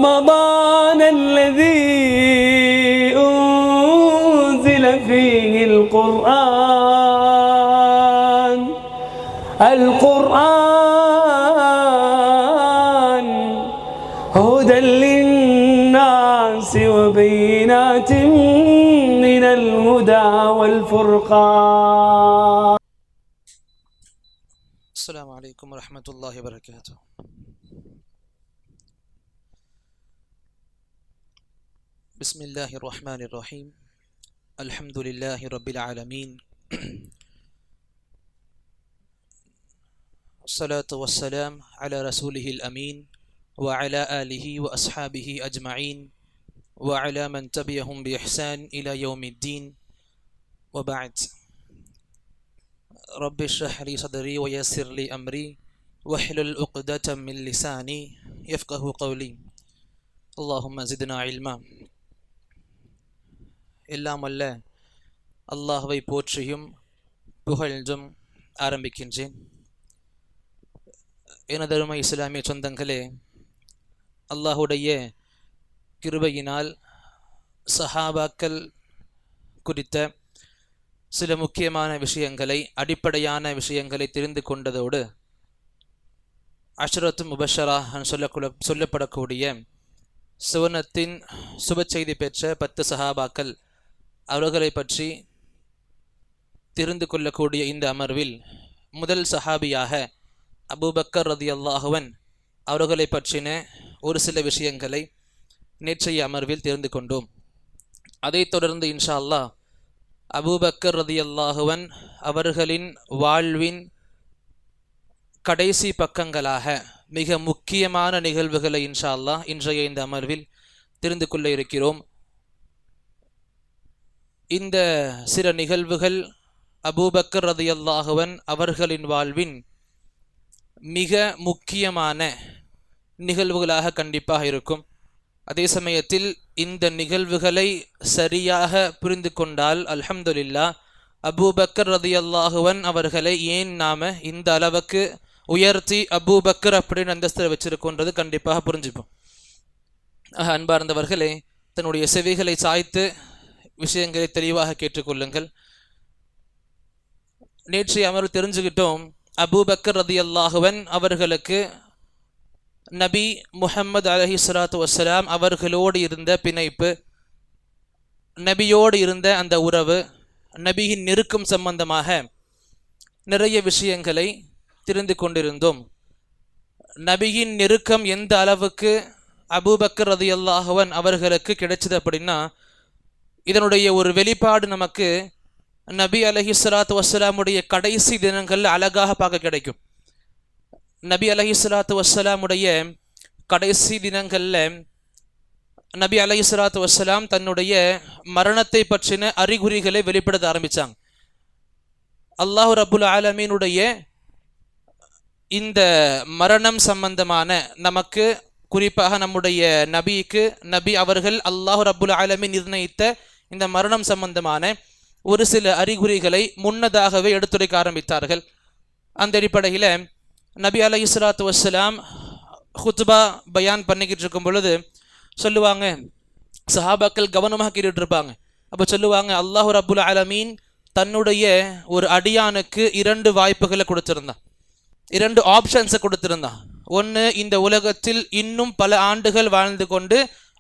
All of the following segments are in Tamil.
رمضان الذي أنزل فيه القرآن هدى للناس وبينات من الهدى والفرقان. السلام عليكم ورحمة الله وبركاته. بسم الله الرحمن الرحيم. الحمد لله رب العالمين. الصلاة والسلام على رسوله الأمين وعلى آله وأصحابه أجمعين وعلى من تبعهم بإحسان إلى يوم الدين وبعد. رب اشرح لي صدري ويسر لي أمري واحلل عقدة من لساني يفقه قولي. اللهم زدنا علما. எல்லாம் அல்ல அல்லாஹ்வை போற்றியும் புகழ்ந்தும் ஆரம்பிக்கின்றேன். எனதருமை இஸ்லாமிய சொந்தங்களே, அல்லாஹுடைய கிருபையினால் சஹாபாக்கள் குறித்த சில முக்கியமான விஷயங்களை, அடிப்படையான விஷயங்களை தெரிந்து கொண்டதோடு அஷ்ரத்து முபஷரா சொல்லப்படக்கூடிய சுவனத்தின் சுப செய்தி பெற்ற 10 சஹாபாக்கள் அவர்களை பற்றி தெரிந்து கொள்ளக்கூடிய இந்த அமர்வில் முதல் சஹாபியாக அபூபக்கர் ரலியல்லாஹு அன்ஹு அவர்களை பற்றின ஒரு சில விஷயங்களை நேற்றைய அமர்வில் தெரிந்து கொண்டோம். அதைத் தொடர்ந்து இன்ஷா அல்லாஹ் அபூபக்கர் ரலியல்லாஹு அன்ஹு அவர்களின் வாழ்வின் கடைசி பக்கங்களாக மிக முக்கியமான நிகழ்வுகளை இன்ஷா அல்லாஹ் இன்றைய இந்த அமர்வில் தெரிந்து கொள்ள இருக்கிறோம். இந்த சில நிகழ்வுகள் அபூபக்கர் ரலியல்லாஹு அன்ஹு அவர்களின் வாழ்வின் மிக முக்கியமான நிகழ்வுகளாக கண்டிப்பாக இருக்கும். அதே சமயத்தில் இந்த நிகழ்வுகளை சரியாக புரிந்து கொண்டால் அல்ஹம்துலில்லாஹ் அபூபக்கர் ரலியல்லாஹு அன்ஹு அவர்களை ஏன் நாம இந்த அளவுக்கு உயர்த்தி அபூபக்கர் அப்படின்னு அந்தஸ்தில் வச்சிருக்கோன்றது கண்டிப்பாக புரிஞ்சுப்போம். அன்பார்ந்தவர்களே, தன்னுடைய செவிகளை சாய்த்து விஷயங்களை தெளிவாக கேட்டுக்கொள்ளுங்கள். நேற்றைய அமர்வு தெரிஞ்சுக்கிட்டோம், அபூபக்கர் ரலியல்லாஹு அன்ஹு அவர்களுக்கு நபி முஹம்மது அலைஹிஸ்ஸலாத்து வஸ்ஸலாம் அவர்களோடு இருந்த பிணைப்பு, நபியோடு இருந்த அந்த உறவு, நபியின் நெருக்கம் சம்பந்தமாக நிறைய விஷயங்களை தெரிந்து கொண்டிருந்தோம். நபியின் நெருக்கம் எந்த அளவுக்கு அபூபக்கர் ரலியல்லாஹு அன்ஹு அவர்களுக்கு கிடைச்சது அப்படின்னா, இதனுடைய ஒரு வெளிப்பாடு நமக்கு நபி அலைஹிஸ்ஸலாத்து வஸ்ஸலாமுடைய கடைசி தினங்கள் அழகாக பார்க்க கிடைக்கும். நபி அலைஹிஸ்ஸலாத்து வஸ்ஸலாமுடைய கடைசி தினங்களில் நபி அலைஹிஸ்ஸலாத்து வஸ்ஸலாம் தன்னுடைய மரணத்தை பற்றின அறிகுறிகளை வெளிப்படுத்த ஆரம்பித்தாங்க. அல்லாஹ் ரப்புல் ஆலமீனுடைய இந்த மரணம் சம்பந்தமான நமக்கு, குறிப்பாக நம்முடைய நபி அவர்கள் அல்லாஹ் ரப்புல் ஆலமீன் நிர்ணயித்த இந்த மரணம் சம்பந்தமான ஒரு சில அறிகுறிகளை முன்னதாகவே எடுத்துரைக்க ஆரம்பித்தார்கள். அந்த அடிப்படையில் நபி அலைஹிஸ்ஸலாத்து வஸ்ஸலாம் ஹுத்பா பயான் பண்ணிக்கிட்டு இருக்கும் பொழுது சொல்லுவாங்க, சஹாபாக்கள் கவனமாக கேட்டுட்டு இருப்பாங்க. அப்போ சொல்லுவாங்க, அல்லாஹ் ரப்புல் ஆலமீன் தன்னுடைய ஒரு அடியானுக்கு 2 வாய்ப்புகளை கொடுத்திருந்தான், 2 ஆப்ஷன்ஸை கொடுத்திருந்தான். ஒன்று, இந்த உலகத்தில் இன்னும் பல ஆண்டுகள் வாழ்ந்து கொண்டு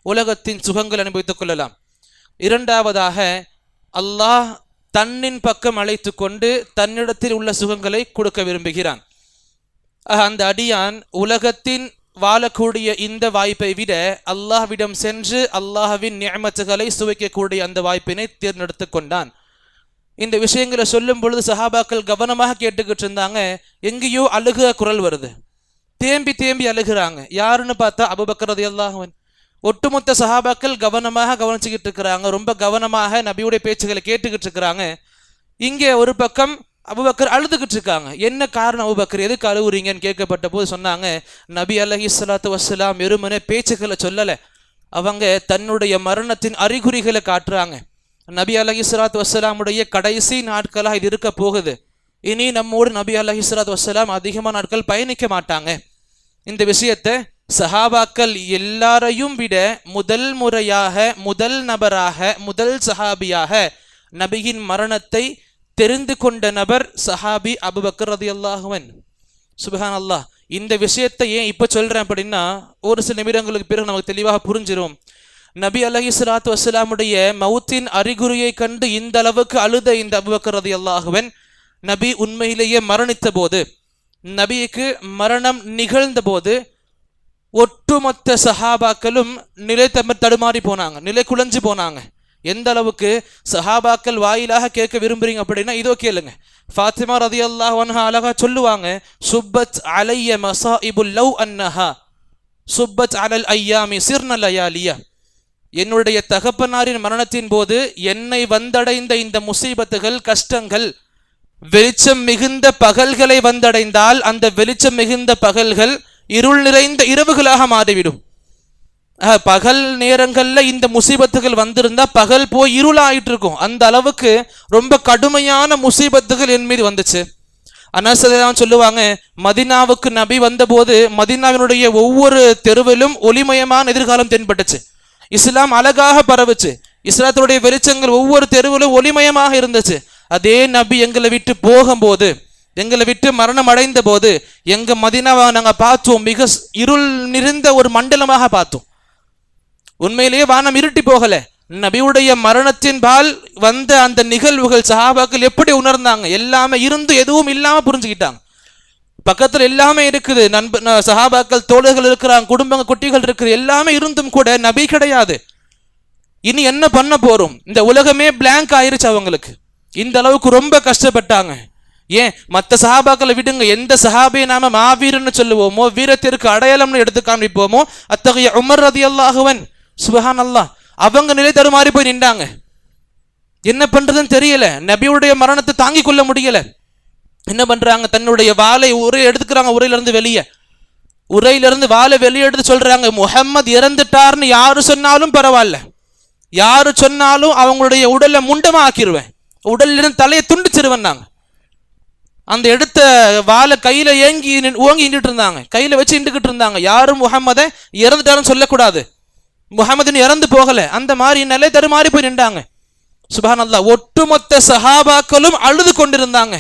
உலகத்தின் சுகங்கள் அனுபவித்துக் கொள்ளலாம். 2வதாக அல்லாஹ் தன்னின் பக்கம் அழைத்து கொண்டு தன்னிடத்தில் உள்ள சுகங்களை கொடுக்க விரும்புகிறான். அந்த அடியான் உலகத்தின் வாழக்கூடிய இந்த வாய்ப்பை விட அல்லாஹ்விடம் சென்று அல்லாஹ்வின் நிஅமத்துகளை சுவைக்கக்கூடிய அந்த வாய்ப்பினை தேர்ந்தெடுத்து கொண்டான். இந்த விஷயங்களை சொல்லும் பொழுது சஹாபாக்கள் கவனமாக கேட்டுக்கிட்டு இருந்தாங்க. எங்கேயோ அழுகிற குரல் வருது, தேம்பி தேம்பி அழுகிறாங்க. யாருன்னு பார்த்தா அபூபக்கர் ரலியல்லாஹு அன்ஹு. ஒட்டுமொத்த சஹாபாக்கள் கவனமாக கவனிச்சுக்கிட்டு இருக்கிறாங்க, ரொம்ப கவனமாக நபியுடைய பேச்சுகளை கேட்டுக்கிட்டு இருக்கிறாங்க. இங்கே ஒரு பக்கம் அபூபக்கர் அழுதுகிட்டு இருக்காங்க. என்ன காரணம் அபூபக்கர், எதுக்கு அழுவுறீங்கன்னு கேட்கப்பட்ட போது சொன்னாங்க, நபி அலைஹிஸ்ஸலாத்து வஸ்ஸலாம் வெறுமனே பேச்சுக்களை சொல்லலை, அவங்க தன்னுடைய மரணத்தின் அறிகுறிகளை காட்டுறாங்க. நபி அலைஹிஸ்ஸலாத்து வஸ்ஸலாமுடைய கடைசி நாட்களாக இது இருக்க போகுது. இனி நம்மோடு நபி அலைஹிஸ்ஸலாத்து வஸ்ஸலாம் அதிகமான நாட்கள் பயணிக்க மாட்டாங்க. இந்த விஷயத்தை சஹாபாக்கள் எல்லாரையும் விட முதல் முறையாக, முதல் நபராக, முதல் சஹாபியாக நபியின் மரணத்தை தெரிந்து கொண்ட நபர் சஹாபி அபூபக்கர் ரலியல்லாஹு அன்ஹு. சுப்ஹானல்லாஹ். இந்த விஷயத்தை ஏன் இப்ப சொல்றேன் அப்படின்னா, ஒரு சில நிமிடங்களுக்கு பிறகு நமக்கு தெளிவாக புரிஞ்சிரும். நபி அலைஹிஸ்ஸலாத்து வஸ்ஸலாமுடைய மௌத்தின் அறிகுறியை கண்டு இந்த அளவுக்கு அழுத இந்த அபூபக்கர் ரலியல்லாஹு அன்ஹு, நபி உண்மையிலேயே மரணித்த போது, நபிக்கு மரணம் நிகழ்ந்த போது ஒட்டுமொத்த சஹாபாக்களும் நிலை தடுமாறி போனாங்க, நிலை குலைஞ்சு போனாங்க. எந்த அளவுக்கு? சஹாபாக்கள் வாயிலாக கேட்க விரும்புறீங்க அப்படின்னா இதோ கேளுங்க. ஃபாத்திமா ரலியல்லாஹு அன்ஹா அழகா சொல்லுவாங்க, சுப்பத் அலைய மஸாஇபுல் லவ் அன்னஹா சுப்பத் அலல் ஐயாமி சிர்ன லயாலியா. என்னுடைய தகப்பனாரின் மரணத்தின் போது என்னை வந்தடைந்த இந்த முசீபத்துகள், கஷ்டங்கள் வெளிச்சம் மிகுந்த பகல்களை வந்தடைந்தால் அந்த வெளிச்சம் மிகுந்த பகல்கள் இருள் நிறைந்த இரவுகளாக மாறிவிடும். பகல் நேரங்கள்ல இந்த முசீபத்துகள் வந்திருந்தா பகல் போய் இருளாயிட்டு இருக்கும். அந்த அளவுக்கு ரொம்ப கடுமையான முசீபத்துகள் என் மீது வந்துச்சு. அனஸ் சொல்லுவாங்க, மதினாவுக்கு நபி வந்தபோது மதினாவினுடைய ஒவ்வொரு தெருவிலும் ஒளிமயமான எதிர்காலம் தென்பட்டுச்சு. இஸ்லாம் அழகாக பரவுச்சு. இஸ்லாத்துடைய வெளிச்சங்கள் ஒவ்வொரு தெருவிலும் ஒளிமயமாக இருந்துச்சு. அதே நபி எங்களை விட்டு போகும்போது, எங்களை விட்டு மரணம் அடைந்த போது எங்க மதினாவை நாங்க பார்த்தோம், மிக இருள் நிறைந்த ஒரு மண்டலமாக பார்த்தோம். உண்மையிலேயே வானம் இருட்டி போகல. நபியுடைய மரணத்தின் பால் வந்த அந்த நிகழ்வுகள் சஹாபாக்கள் எப்படி உணர்ந்தாங்க? எல்லாமே இருந்து எதுவும் இல்லாம புரிஞ்சுக்கிட்டாங்க. பக்கத்துல எல்லாமே இருக்குது, சஹாபாக்கள் தோழர்கள் இருக்கிறாங்க, குடும்பங்க குட்டிகள் இருக்குது, எல்லாமே இருந்தும் கூட நபி கிடையாது. இனி என்ன பண்ண போறோம்? இந்த உலகமே பிளாங்க் ஆயிருச்சு அவங்களுக்கு. இந்த அளவுக்கு ரொம்ப கஷ்டப்பட்டாங்க. ஏன் மற்ற சஹாபாக்களை விடுங்க, எந்த சஹாபியை நாம மாவீரன்னு சொல்லுவோமோ, வீரத்திற்கு அடையாளம்னு எடுத்து காண்பிப்போமோ, அத்தகைய உமர் ரலியல்லாஹு அன்ஹு, சுப்ஹானல்லாஹ், அவங்க நிலை தடுமாறி போய் நின்றாங்க. என்ன பண்றதுன்னு தெரியல. நபியுடைய மரணத்தை தாங்கிக் கொள்ள முடியல. என்ன பண்றாங்க? தன்னுடைய வாளை உரை எடுத்துக்கிறாங்க. உரையிலிருந்து வாளை வெளியே எடுத்து சொல்றாங்க, முஹம்மது இறந்துட்டார்னு யாரு சொன்னாலும் பரவாயில்ல, யாரு சொன்னாலும் அவங்களுடைய உடலை முண்டமா ஆக்கிடுவேன், உடலிலிருந்து தலையை துண்டிச்சிருவேன். நாங்க அந்த எடுத்த வாளை கையில ஓங்கி நின்றுட்டு இருந்தாங்க, கையில வச்சு நின்றுகிட்டு இருந்தாங்க. யாரும் முஹம்மதை இறந்துட்டாருன்னு சொல்லக்கூடாது, முஹம்மது இறந்து போகல. அந்த மாதிரி நிலை தடுமாறி போய் நின்றாங்க. சுப்ஹானல்லாஹ். ஒட்டுமொத்த சஹாபாக்களும் அழுது கொண்டிருந்தாங்க.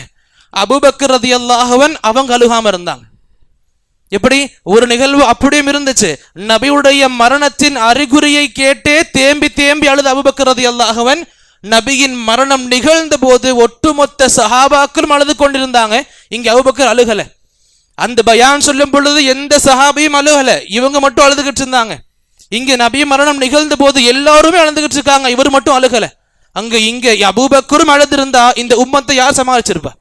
அபூபக்கர் ரலியல்லாஹு அன்ஹு அவங்க அழுகாம இருந்தாங்க. எப்படி? ஒரு நிகழ்வு அப்படியும் இருந்துச்சு. நபியுடைய மரணத்தின் அறிகுறியை கேட்டே தேம்பி தேம்பி அழுது அபூபக்கர் ரலியல்லாஹு அன்ஹு. நபியின் மரணம் நிகழ்ந்த போது ஒட்டுமொத்த சஹாபாக்களும் அழுது கொண்டிருந்தாங்க. இங்க அபூபக்கர் அழுகல. அந்த பயான் சொல்லும் பொழுது எந்த சஹாபியும் அழுகல, இவங்க மட்டும் அழுதுகிட்டு இருந்தாங்க. இங்க நபி மரணம் நிகழ்ந்த போது எல்லாருமே அழுதுகிட்டு இருக்காங்க, இவர் மட்டும் அழுகல. இங்க அபூபக்கரும் அழுதிருந்தா இந்த உம்மத்தை யார் சமாளிச்சிருப்பா?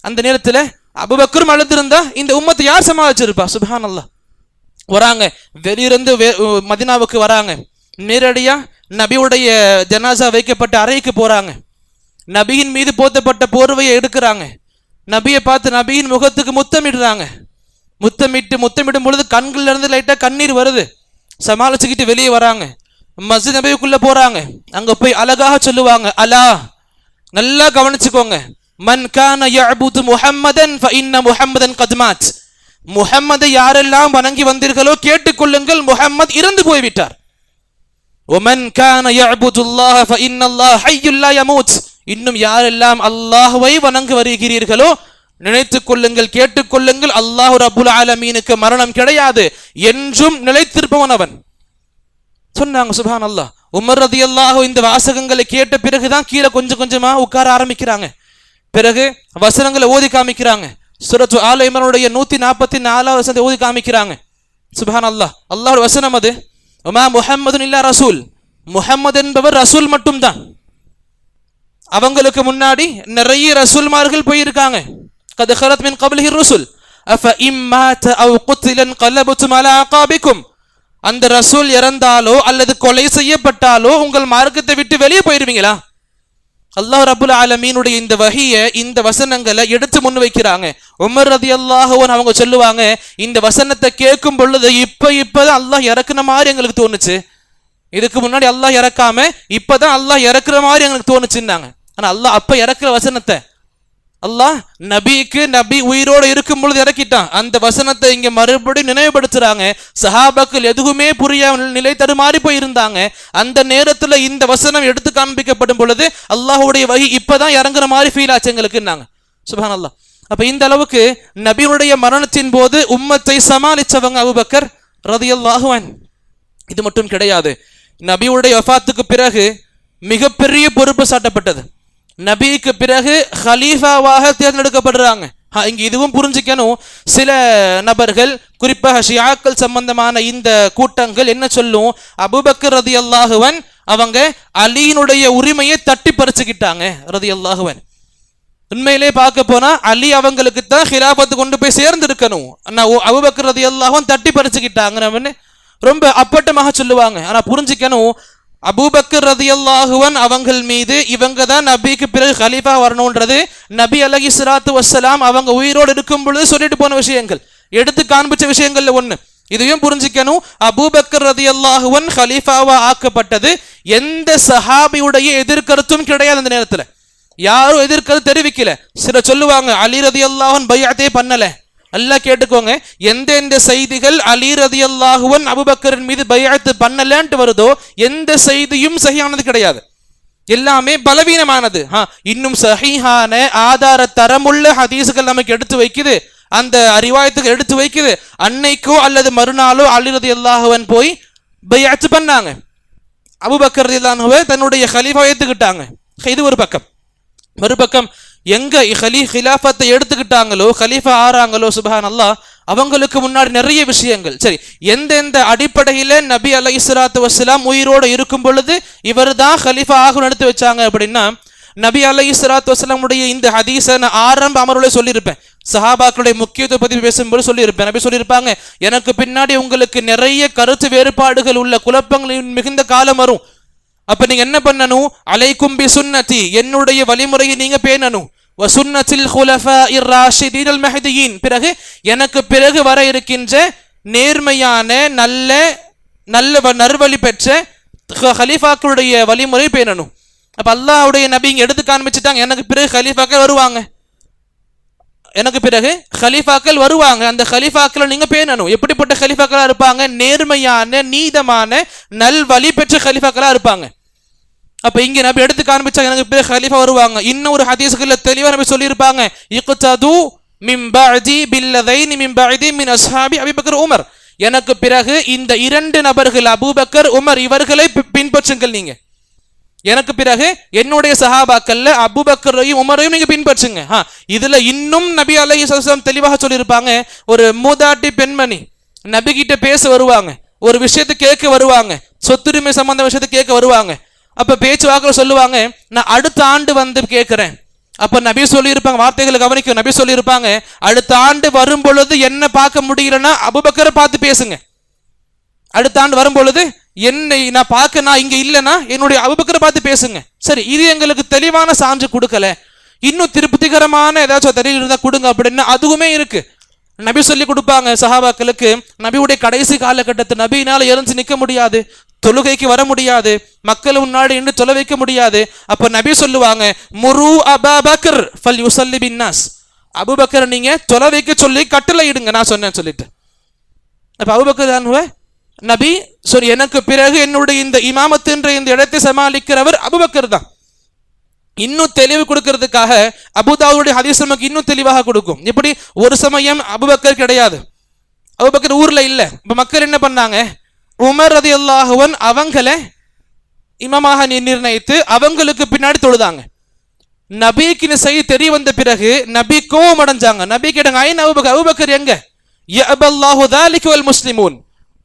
அந்த நேரத்துல அபூபக்கரும் அழுதிருந்தா இந்த உம்மத்தை யார் சமாளிச்சிருப்பா? சுப்ஹானல்லாஹ். வராங்க, வெளியிருந்து மதினாவுக்கு வராங்க. நேரடியா நபியுடைய ஜனாசா வைக்கப்பட்ட அறைக்கு போறாங்க. நபியின் மீது போத்தப்பட்ட போர்வையை எடுக்கிறாங்க. நபியை பார்த்து நபியின் முகத்துக்கு முத்தமிடுறாங்க. முத்தமிடும் பொழுது கண்கள்ல இருந்து லைட்டா கண்ணீர் வருது. சமாளிச்சுக்கிட்டு வெளியே வராங்க. மஸ்ஜித் நபிக்குள்ள போறாங்க. அங்க போய் அழகாக சொல்லுவாங்க, அலா, நல்லா கவனிச்சுக்கோங்க, மன் கான யஅபுது முஹம்மதன் ஃபஇன்ன முஹம்மதன் கத் மாத். முஹம்மதை யாரெல்லாம் வணங்கி வந்தீர்களோ கேட்டுக்கொள்ளுங்கள், முஹம்மத் இறந்து போய்விட்டார். ஒமன் கான யஅபுதுல்லாஹ ஃபஇன்னல்லாஹ ஹய்யுல் லா யமூத். இன்னும் யாரெல்லாம் அல்லாஹ்வை வணங்கி வருகிறீர்களோ நினைத்துக் கொள்ளுங்கள், கேட்டுக்கொள்ளுங்கள், அல்லாஹ் ரப்புல் ஆலமீனுக்கு மரணம் கிடையாது, என்றும் நிலைத்திருப்பவன் அவன் சொன்னாங்க. சுப்ஹானல்லாஹ். உமர் ரலியல்லாஹு இந்த வாசகங்களை கேட்ட பிறகுதான் கீழே கொஞ்சம் கொஞ்சமா உட்கார ஆரம்பிக்கிறாங்க. பிறகு வசனங்களை ஓதி காமிக்கிறாங்க. சூரத்து ஆல இம்ரானுடைய 144வது வசனத்தை ஓதி காமிக்கிறாங்க. சுப்ஹானல்லாஹ். அல்லாஹ்வுடைய வசனம் அது. வமா முஹம்மதுன் இல்லா ரசூல். முஹம்மது என்பவர் ரசூல் மட்டும்தான். அவங்களுக்கு முன்னாடி நிறைய ரசூல்மார்கள் போயிருக்காங்க. கத் கலத் மின் கப்லிஹி ருசுல் அஃப இம்மாத அவ் குத்திலன் கலபதும் அலா அகாபிக்கும். அந்த ரசூல் இறந்தாலோ அல்லது கொலை செய்யப்பட்டாலோ உங்கள் மார்க்கத்தை விட்டு வெளியே போயிருவீங்களா? அல்லாஹ் ரப்புல் ஆலமீனுடைய இந்த வஹியை, இந்த வசனங்களை எடுத்து முன் வைக்கிறாங்க. உமர் ரலியல்லாஹு அன்ஹு அவங்க சொல்லுவாங்க, இந்த வசனத்தை கேட்கும் பொழுது இப்பதான் அல்லாஹ் இறக்குன மாதிரி எங்களுக்கு தோணுச்சு. இதுக்கு முன்னாடி அல்லாஹ் இறக்காம இப்பதான் அல்லாஹ் இறக்குற மாதிரி எங்களுக்கு தோணுச்சுன்னாங்க. ஆனா அல்லாஹ் அப்ப இறக்குற வசனத்தை அல்லாஹ் நபிக்கு நபி உயிரோடு இருக்கும் பொழுது இறக்கிட்டான். அந்த வசனத்தை இங்க மறுபடியும் நினைவுபடுத்துறாங்க. சஹாபாக்கள் எதுவுமே புரியாமல் நிலை தடுமாறி போயிருந்தாங்க. அந்த நேரத்துல இந்த வசனம் எடுத்து காண்பிக்கப்படும் பொழுது அல்லாஹ்வுடைய வஹி இப்பதான் இறங்குற மாதிரி ஃபீல் ஆச்சு எங்களுக்குன்னாங்க. சுப்ஹானல்லாஹ். அப்ப இந்த அளவுக்கு நபியுடைய மரணத்தின் போது உம்மத்தை சமாளிச்சவங்க அபூபக்கர் ரலியல்லாஹு அன்ஹு. இது மட்டும் கிடையாது, நபியுடைய வஃபாத்துக்கு பிறகு மிகப்பெரிய பொறுப்பு சாட்டப்பட்டது. நபிக்கு பிறகு ஹலீஃபாவாக தேர்ந்தெடுக்கப்படுறாங்க. இங்க இதுவும் புரிஞ்சுக்கணும். சில நபர்கள், குறிப்பாக ஷியாக்கள் சம்பந்தமான இந்த கூட்டங்கள் என்ன சொல்லும், அபூபக்கர் ரலியல்லாஹு அன்ஹு அவங்க அலியினுடைய உரிமையை தட்டி பறிச்சுக்கிட்டாங்க ரலியல்லாஹு அன்ஹு. உண்மையிலே பார்க்க போனா அலி அவங்களுக்கு தான் ஹிலாபத்து கொண்டு போய் சேர்ந்து இருக்கணும். அபூபக்கர் ரலியல்லாஹு அன்ஹு தட்டி பறிச்சுக்கிட்டாங்க ரொம்ப அப்பட்டமாக சொல்லுவாங்க. ஆனா புரிஞ்சுக்கணும், அபூபக்கர் ரலியல்லாஹு அன்ஹு அவங்கள் மீது இவங்க தான் நபிக்கு பிறகு கலீஃபா வரணும்ன்றது நபி அலைஹிஸ்ஸலாத்து வஸ்ஸலாம் அவங்க உயிரோடு இருக்கும் பொழுது சொல்லிட்டு போன விஷயங்கள், எடுத்து காண்பிச்ச விஷயங்கள்ல ஒண்ணு. இதையும் புரிஞ்சுக்கணும். அபூபக்கர் ரலியல்லாஹு அன்ஹு கலீஃபாவா ஆக்கப்பட்டது எந்த சஹாபியுடைய எதிர்கருத்தும் கிடையாது. அந்த நேரத்துல யாரும் எதிர்கருத்து தெரிவிக்கல. சில சொல்லுவாங்க அலி ரலியல்லாஹு அன்ஹு பைஅத்தே பண்ணல. அல்லாஹ் கேட்டுக்கோங்க, எந்த செய்திகள் அலி ரலியல்லாஹு அன்ஹு அபூபக்கரின் மீது பைஅத் பண்ணலன்ட்டு வருதோ எந்த செய்தியும் சஹீஹானது கிடையாது, எல்லாமே பலவீனமானது. இன்னும் சஹீஹான ஆதார தரமுள்ள ஹதீஸ்கள் நமக்கு எடுத்து வைக்குது, அந்த ரிவாயத்துக்கு எடுத்து வைக்குது. அன்னைக்கோ அல்லது மறுநாளோ அலி ரலியல்லாஹு அன்ஹு போய் பைஅத் பண்ணாங்க, அபூபக்கர் ரலியல்லாஹு அன்ஹு தன்னுடைய கலீஃபா ஏத்துக்கிட்டாங்க. இது ஒரு பக்கம். மறுபக்கம் எங்க ஹிலாஃபத்தை எடுத்துக்கிட்டாங்களோ, கலீஃபா ஆறாங்களோ, சுப்ஹானல்லாஹ், அவங்களுக்கு முன்னாடி நிறைய விஷயங்கள். சரி, எந்தெந்த அடிப்படையில நபி அலைஹிஸ்ஸலாத்து வஸ்ஸலாம் உயிரோடு இருக்கும் பொழுது இவர் தான் கலீஃபா ஆகும் எடுத்து வச்சாங்க அப்படின்னா, நபி அலைஹிஸ்ஸலாத்து வஸ்ஸலாமுடைய இந்த ஹதீஸை நான் ஆரம்ப அமர்வுல சொல்லியிருப்பேன். சஹாபாக்களுடைய முக்கியத்துவ பத்தி பேசும்போது சொல்லியிருப்பேன். நபி சொல்லியிருப்பாங்க, எனக்கு பின்னாடி உங்களுக்கு நிறைய கருத்து வேறுபாடுகள் உள்ள குழப்பங்களின் மிகுந்த காலம் வரும். அப்ப நீங்க என்ன பண்ணணும், அலைக்கும் பி சுன்னதி, என்னுடைய வழிமுறையை நீங்க பேணணும். வ சுன்னத்தில் குலஃபாஇர் ராஷிதீன் மஹ்தியின், பிறகு எனக்கு பிறகு வர இருக்கின்ற நேர்மையான நல்ல நல்ல நர்வழி பெற்ற கலீஃபாக்களுடைய வழிமுறை பேணணும். அப்ப அல்லாஹ்வுடைய நபி இங்க எடுத்து காண்பிச்சுட்டாங்க, எனக்கு பிறகு கலீஃபாக்கள் வருவாங்க, எனக்கு பிறகு கலீஃபாக்கள் வருவாங்க. அந்த கலீஃபாக்களை நீங்க பேணணும். எப்படிப்பட்ட கலீஃபாக்களா இருப்பாங்க, நேர்மையான நீதமான நல் வழி பெற்ற கலீஃபாக்களா இருப்பாங்க. அப்ப இங்க நபி எடுத்து காண்பிச்சா எனக்கு பிறகு கலீஃபா வருவாங்க. இன்னொரு ஹதீஸ்கள்ல தெளிவா நபி சொல்லியிருப்பாங்க, இக்தது மின் பஅதி பில்லதைனி மின் பஅதி மின் அஸ்ஹாபி அபூபக்கர் உமர், எனக்கு பிறகு இந்த இரண்டு நபர்கள் அபூபக்கர் உமர் இவர்களை பின்பற்றுங்கள். நீங்க எனக்கு பிறகு என்னுடைய சஹாபாக்கள்ல அபூபக்கரையும் உமரையும் நீங்க பின்பற்றுங்க. இதுல இன்னும் நபி அலைஹிஸ்ஸலாம் தெளிவாக சொல்லியிருப்பாங்க, ஒரு மூதாட்டி பெண்மணி நபி கிட்ட பேச வருவாங்க, ஒரு விஷயத்தை கேட்க வருவாங்க, சொத்துரிமை சம்பந்த விஷயத்தை கேட்க வருவாங்க. அப்ப பேச்சுவாக்கில் சொல்லுவாங்க, நான் அடுத்த ஆண்டு வந்து கேட்கிறேன். அப்ப நபி சொல்லியிருப்பாங்க, வார்த்தைகளை கவனிக்கும், நபி சொல்லியிருப்பாங்க, அடுத்த ஆண்டு வரும் பொழுது என்ன பார்க்க முடியலன்னா அபூபக்கரை பார்த்து பேசுங்க. அடுத்த ஆண்டு வரும் பொழுது என்னை நான் பார்க்க நான் இங்க இல்லைன்னா என்னுடைய அபூபக்கரை பார்த்து பேசுங்க. சரி, இது எங்களுக்கு தெளிவான சான்று கொடுக்கல, இன்னும் திருப்திகரமான ஏதாச்சும் தெரியல இருந்தா கொடுங்க அப்படின்னா அதுவுமே இருக்கு. நபி சொல்லி கொடுப்பாங்க சஹாபாக்களுக்கு, நபியுடைய கடைசி காலகட்டத்தில் நபியினால எழுந்து நிற்க முடியாது, தொழுகைக்கு வர முடியாது, மக்கள் முன்னாடி என்று தொலை வைக்க முடியாது. அப்ப நபி சொல்லுவாங்க, முரு அபூபக்கர் ஃபல்யுஸல்லி பின்னாஸ், அபூபக்கர் நீங்க தொலை வைக்க சொல்லி கட்டளை இடுங்க, நான் சொன்னேன் சொல்லிட்டு. அப்ப அபூபக்கர் தான் நபி சரி, எனக்கு பிறகு என்னுடைய இந்த இமாமத்துன்ற இந்த இடத்தை சமாளிக்கிறவர் அபூபக்கர் தான். இன்னும் தெளிவு கொடுக்கிறதுக்காக அபூதாவுடைய ஹதீஸ் நமக்கு இன்னும் தெளிவாக கொடுக்கும். எப்படி ஒரு சமயம் அபூபக்கர் கிடையாது, அபூபக்கர் ஊர்ல இல்ல. இப்ப மக்கள் என்ன பண்ணாங்க, உமர் ரலியல்லாஹு அன்ஹு அவங்களை இமாமாக நிர்ணயித்து அவங்களுக்கு பின்னாடி தொழுதாங்க. நபிக்கு செய்தி தெரிய வந்த பிறகு நபி கோபம் அடைஞ்சாங்க. நபி கேட்டாங்க, ஐன் அபூபக்கர், அபூபக்கர் எங்க? யஅபல்லாஹு ذلك والمسلمون,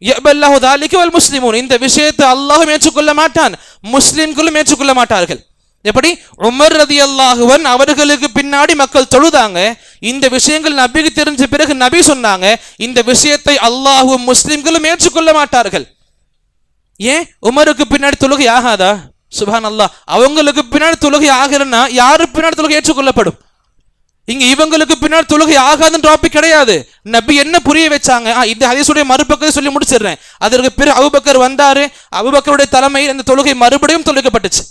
யஅபல்லாஹு ذلك والمسلمون, இந்த விஷயத்தை அல்லாஹ் ஏற்றுக்கொள்ள மாட்டான், முஸ்லிம்களும் ஏற்றுக்கொள்ள மாட்டார்கள். எப்படி உமர் ரலியல்லாஹு அன்ஹு அவர்களுக்கு பின்னாடி மக்கள் தொழுதாங்க, இந்த விஷயங்கள் நபிக்கு தெரிஞ்ச பிறகு நபி சொன்னாங்க, இந்த விஷயத்தை அல்லாஹ்வும் முஸ்லிம்களும் ஏற்றுக்கொள்ள மாட்டார்கள். ஏன் உமருக்கு பின்னாடி தொழுகை ஆகாதா? சுப்ஹானல்லாஹ், அவங்களுக்கு பின்னாடி தொழுகை ஆகலன்னா யாரு பின்னாடி தொழுகை ஏற்றுக்கொள்ளப்படும்? இங்க இவங்களுக்கு பின்னாடி தொழுகை ஆகாதுன்னு டாபிக் கிடையாது. நபி என்ன புரிய வச்சாங்க, இந்த ஹதீஸுடைய மறுபக்கத்தை சொல்லி முடிச்சிடுறேன். அதற்கு பிறகு அபூபக்கர் வந்தாரு, அபூபக்கருடைய தலைமையில் அந்த தொழுகை மறுபடியும் தொழுகைப்பட்டுச்சு.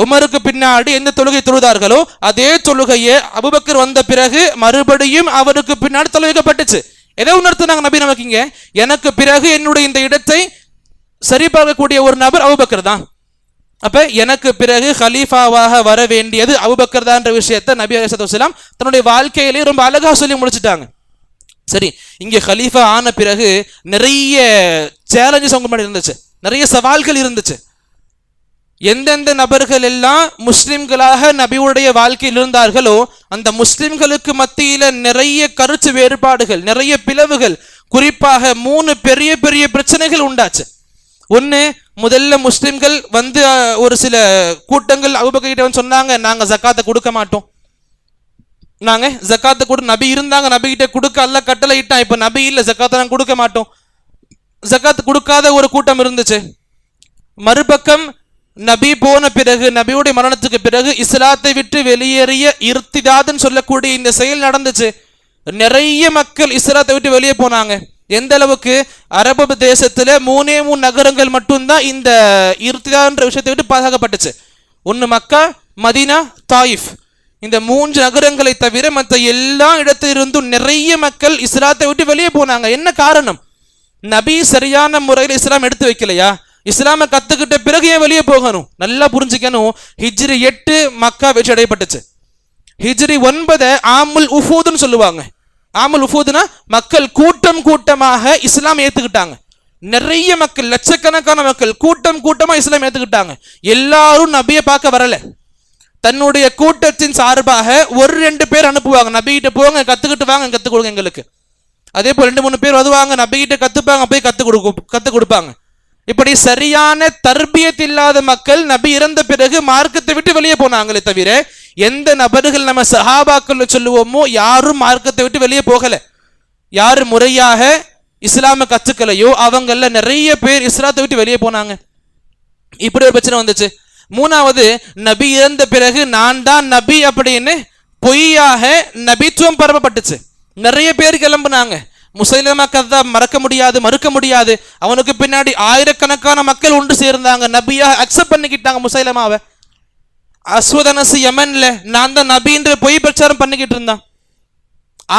உமருக்கு பின்னாடி எந்த தொழுகை தொழுதார்களோ அதே தொழுகையை அபூபக்கர் வந்த பிறகு மறுபடியும் அவருக்கு பின்னாடி தொழுவிக்கப்பட்டுச்சு. எதை உணர்த்தினாங்க நபி நமக்கு இங்க? எனக்கு பிறகு என்னுடைய இந்த இடத்தை சரி பார்க்கக்கூடிய ஒரு நபர் அபூபக்கர் தான். அப்ப எனக்கு பிறகு ஹலீஃபாவாக வர வேண்டியது அபூபக்கர் தான் என்ற விஷயத்தை நபி அலைஹிஸ்ஸலாத்து வஸலாம் தன்னுடைய வாழ்க்கையிலே ரொம்ப அழகா சொல்லி முடிச்சுட்டாங்க. சரி, இங்கே ஹலீஃபா ஆன பிறகு நிறைய சேலஞ்சஸ் அவங்க முன்னாடி இருந்துச்சு, நிறைய சவால்கள் இருந்துச்சு. எந்தெந்த நபர்கள் எல்லாம் முஸ்லிம்களாக நபியுடைய வாழ்க்கையில் இருந்தார்களோ அந்த முஸ்லிம்களுக்கு மத்தியில நிறைய கருத்து வேறுபாடுகள், நிறைய பிளவுகள், குறிப்பாக 3 பெரிய பெரிய பிரச்சனைகள் உண்டாச்சு. ஒன்று, முதல்ல முஸ்லிம்கள் வந்து ஒரு சில கூட்டங்கள் அபூபக்கர் கிட்ட வந்து சொன்னாங்க, நாங்க ஜக்காத்தை கொடுக்க மாட்டோம், நாங்க ஜக்காத்தை கொடு. நபி இருந்தாங்க, நபி கிட்ட கொடுக்க அல்லாஹ் கட்டளை இட்டான், இப்ப நபி இல்ல, ஜக்காத்தை நாங்க கொடுக்க மாட்டோம். ஜக்காத்து கொடுக்காத ஒரு கூட்டம் இருந்துச்சு. மறுபக்கம் நபி போன பிறகு, நபியுடைய மரணத்துக்கு பிறகு இஸ்லாத்தை விட்டு வெளியேறிய இர்திதாத்னு சொல்லக்கூடிய இந்த செயல் நடந்துச்சு. நிறைய மக்கள் இஸ்லாத்தை விட்டு வெளியே போனாங்க. எந்த அளவுக்கு? அரபு தேசத்துல 3 நகரங்கள் மட்டும்தான் இந்த இர்திதாத்ன்ற விஷயத்தை விட்டு பாதுகாக்கப்பட்டுச்சு. ஒன்று மக்கா, மதீனா, தாயிஃப். இந்த 3 நகரங்களை தவிர மற்ற எல்லா இடத்திலிருந்தும் நிறைய மக்கள் இஸ்லாத்தை விட்டு வெளியே போனாங்க. என்ன காரணம்? நபி சரியான முறையில் இஸ்லாம் எடுத்து வைக்கலையா? இஸ்லாமை கத்துக்கிட்ட பிறகு ஏன் வெளியே போகணும்? நல்லா புரிஞ்சுக்கணும். ஹிஜ்ரி 8 மக்கா வெற்றி அடையப்பட்டுச்சு. ஹிஜ்ரி 9 ஆமுல் உஃபூதுன்னு சொல்லுவாங்க. ஆமுல் உஃபூதுனா மக்கள் கூட்டம் கூட்டமாக இஸ்லாம் ஏத்துக்கிட்டாங்க. நிறைய மக்கள், லட்சக்கணக்கான மக்கள் கூட்டம் கூட்டமா இஸ்லாம் ஏத்துக்கிட்டாங்க. எல்லாரும் நபியை பார்க்க வரல, தன்னுடைய கூட்டத்தின் சார்பாக 1-2 பேர் அனுப்புவாங்க, நபிகிட்ட போங்க, கத்துக்கிட்டு வாங்க, கத்துக் கொடுங்க எங்களுக்கு. அதே போல் 2-3 பேர் வருவாங்க, நபிகிட்ட கத்துப்பாங்க, போய் கத்துக் கொடுப்பாங்க. இப்படி சரியான தர்பியத் இல்லாத மக்கள் நபி இறந்த பிறகு மார்க்கத்தை விட்டு வெளியே போனாங்களே தவிர எந்த நபர்கள் நம்ம சஹாபாக்கள் சொல்லுவோமோ யாரும் மார்க்கத்தை விட்டு வெளியே போகல. யாரு முறையாக இஸ்லாமை கத்துக்கலையோ அவங்கள நிறைய பேர் இஸ்லாத்தை விட்டு வெளியே போனாங்க. இப்படி ஒரு பிரச்சனை வந்துச்சு. 3வது, நபி இறந்த பிறகு நான் தான் நபி அப்படின்னு பொய்யாக நபித்துவம் பரப்பப்பட்டுச்சு. நிறைய பேர் கிளம்புனாங்க. முசைலமா கத்தாப் மறுக்க முடியாது. அவனுக்கு பின்னாடி ஆயிரக்கணக்கான மக்கள் ஒன்று சேர்ந்தாங்க, நபியாக அக்செப்ட் பண்ணிக்கிட்டாங்க முசைலமாவை. அஸ்வதனசு யமன்ல நான் தான் நபின்ற பொய் பிரச்சாரம் பண்ணிக்கிட்டு இருந்தான்.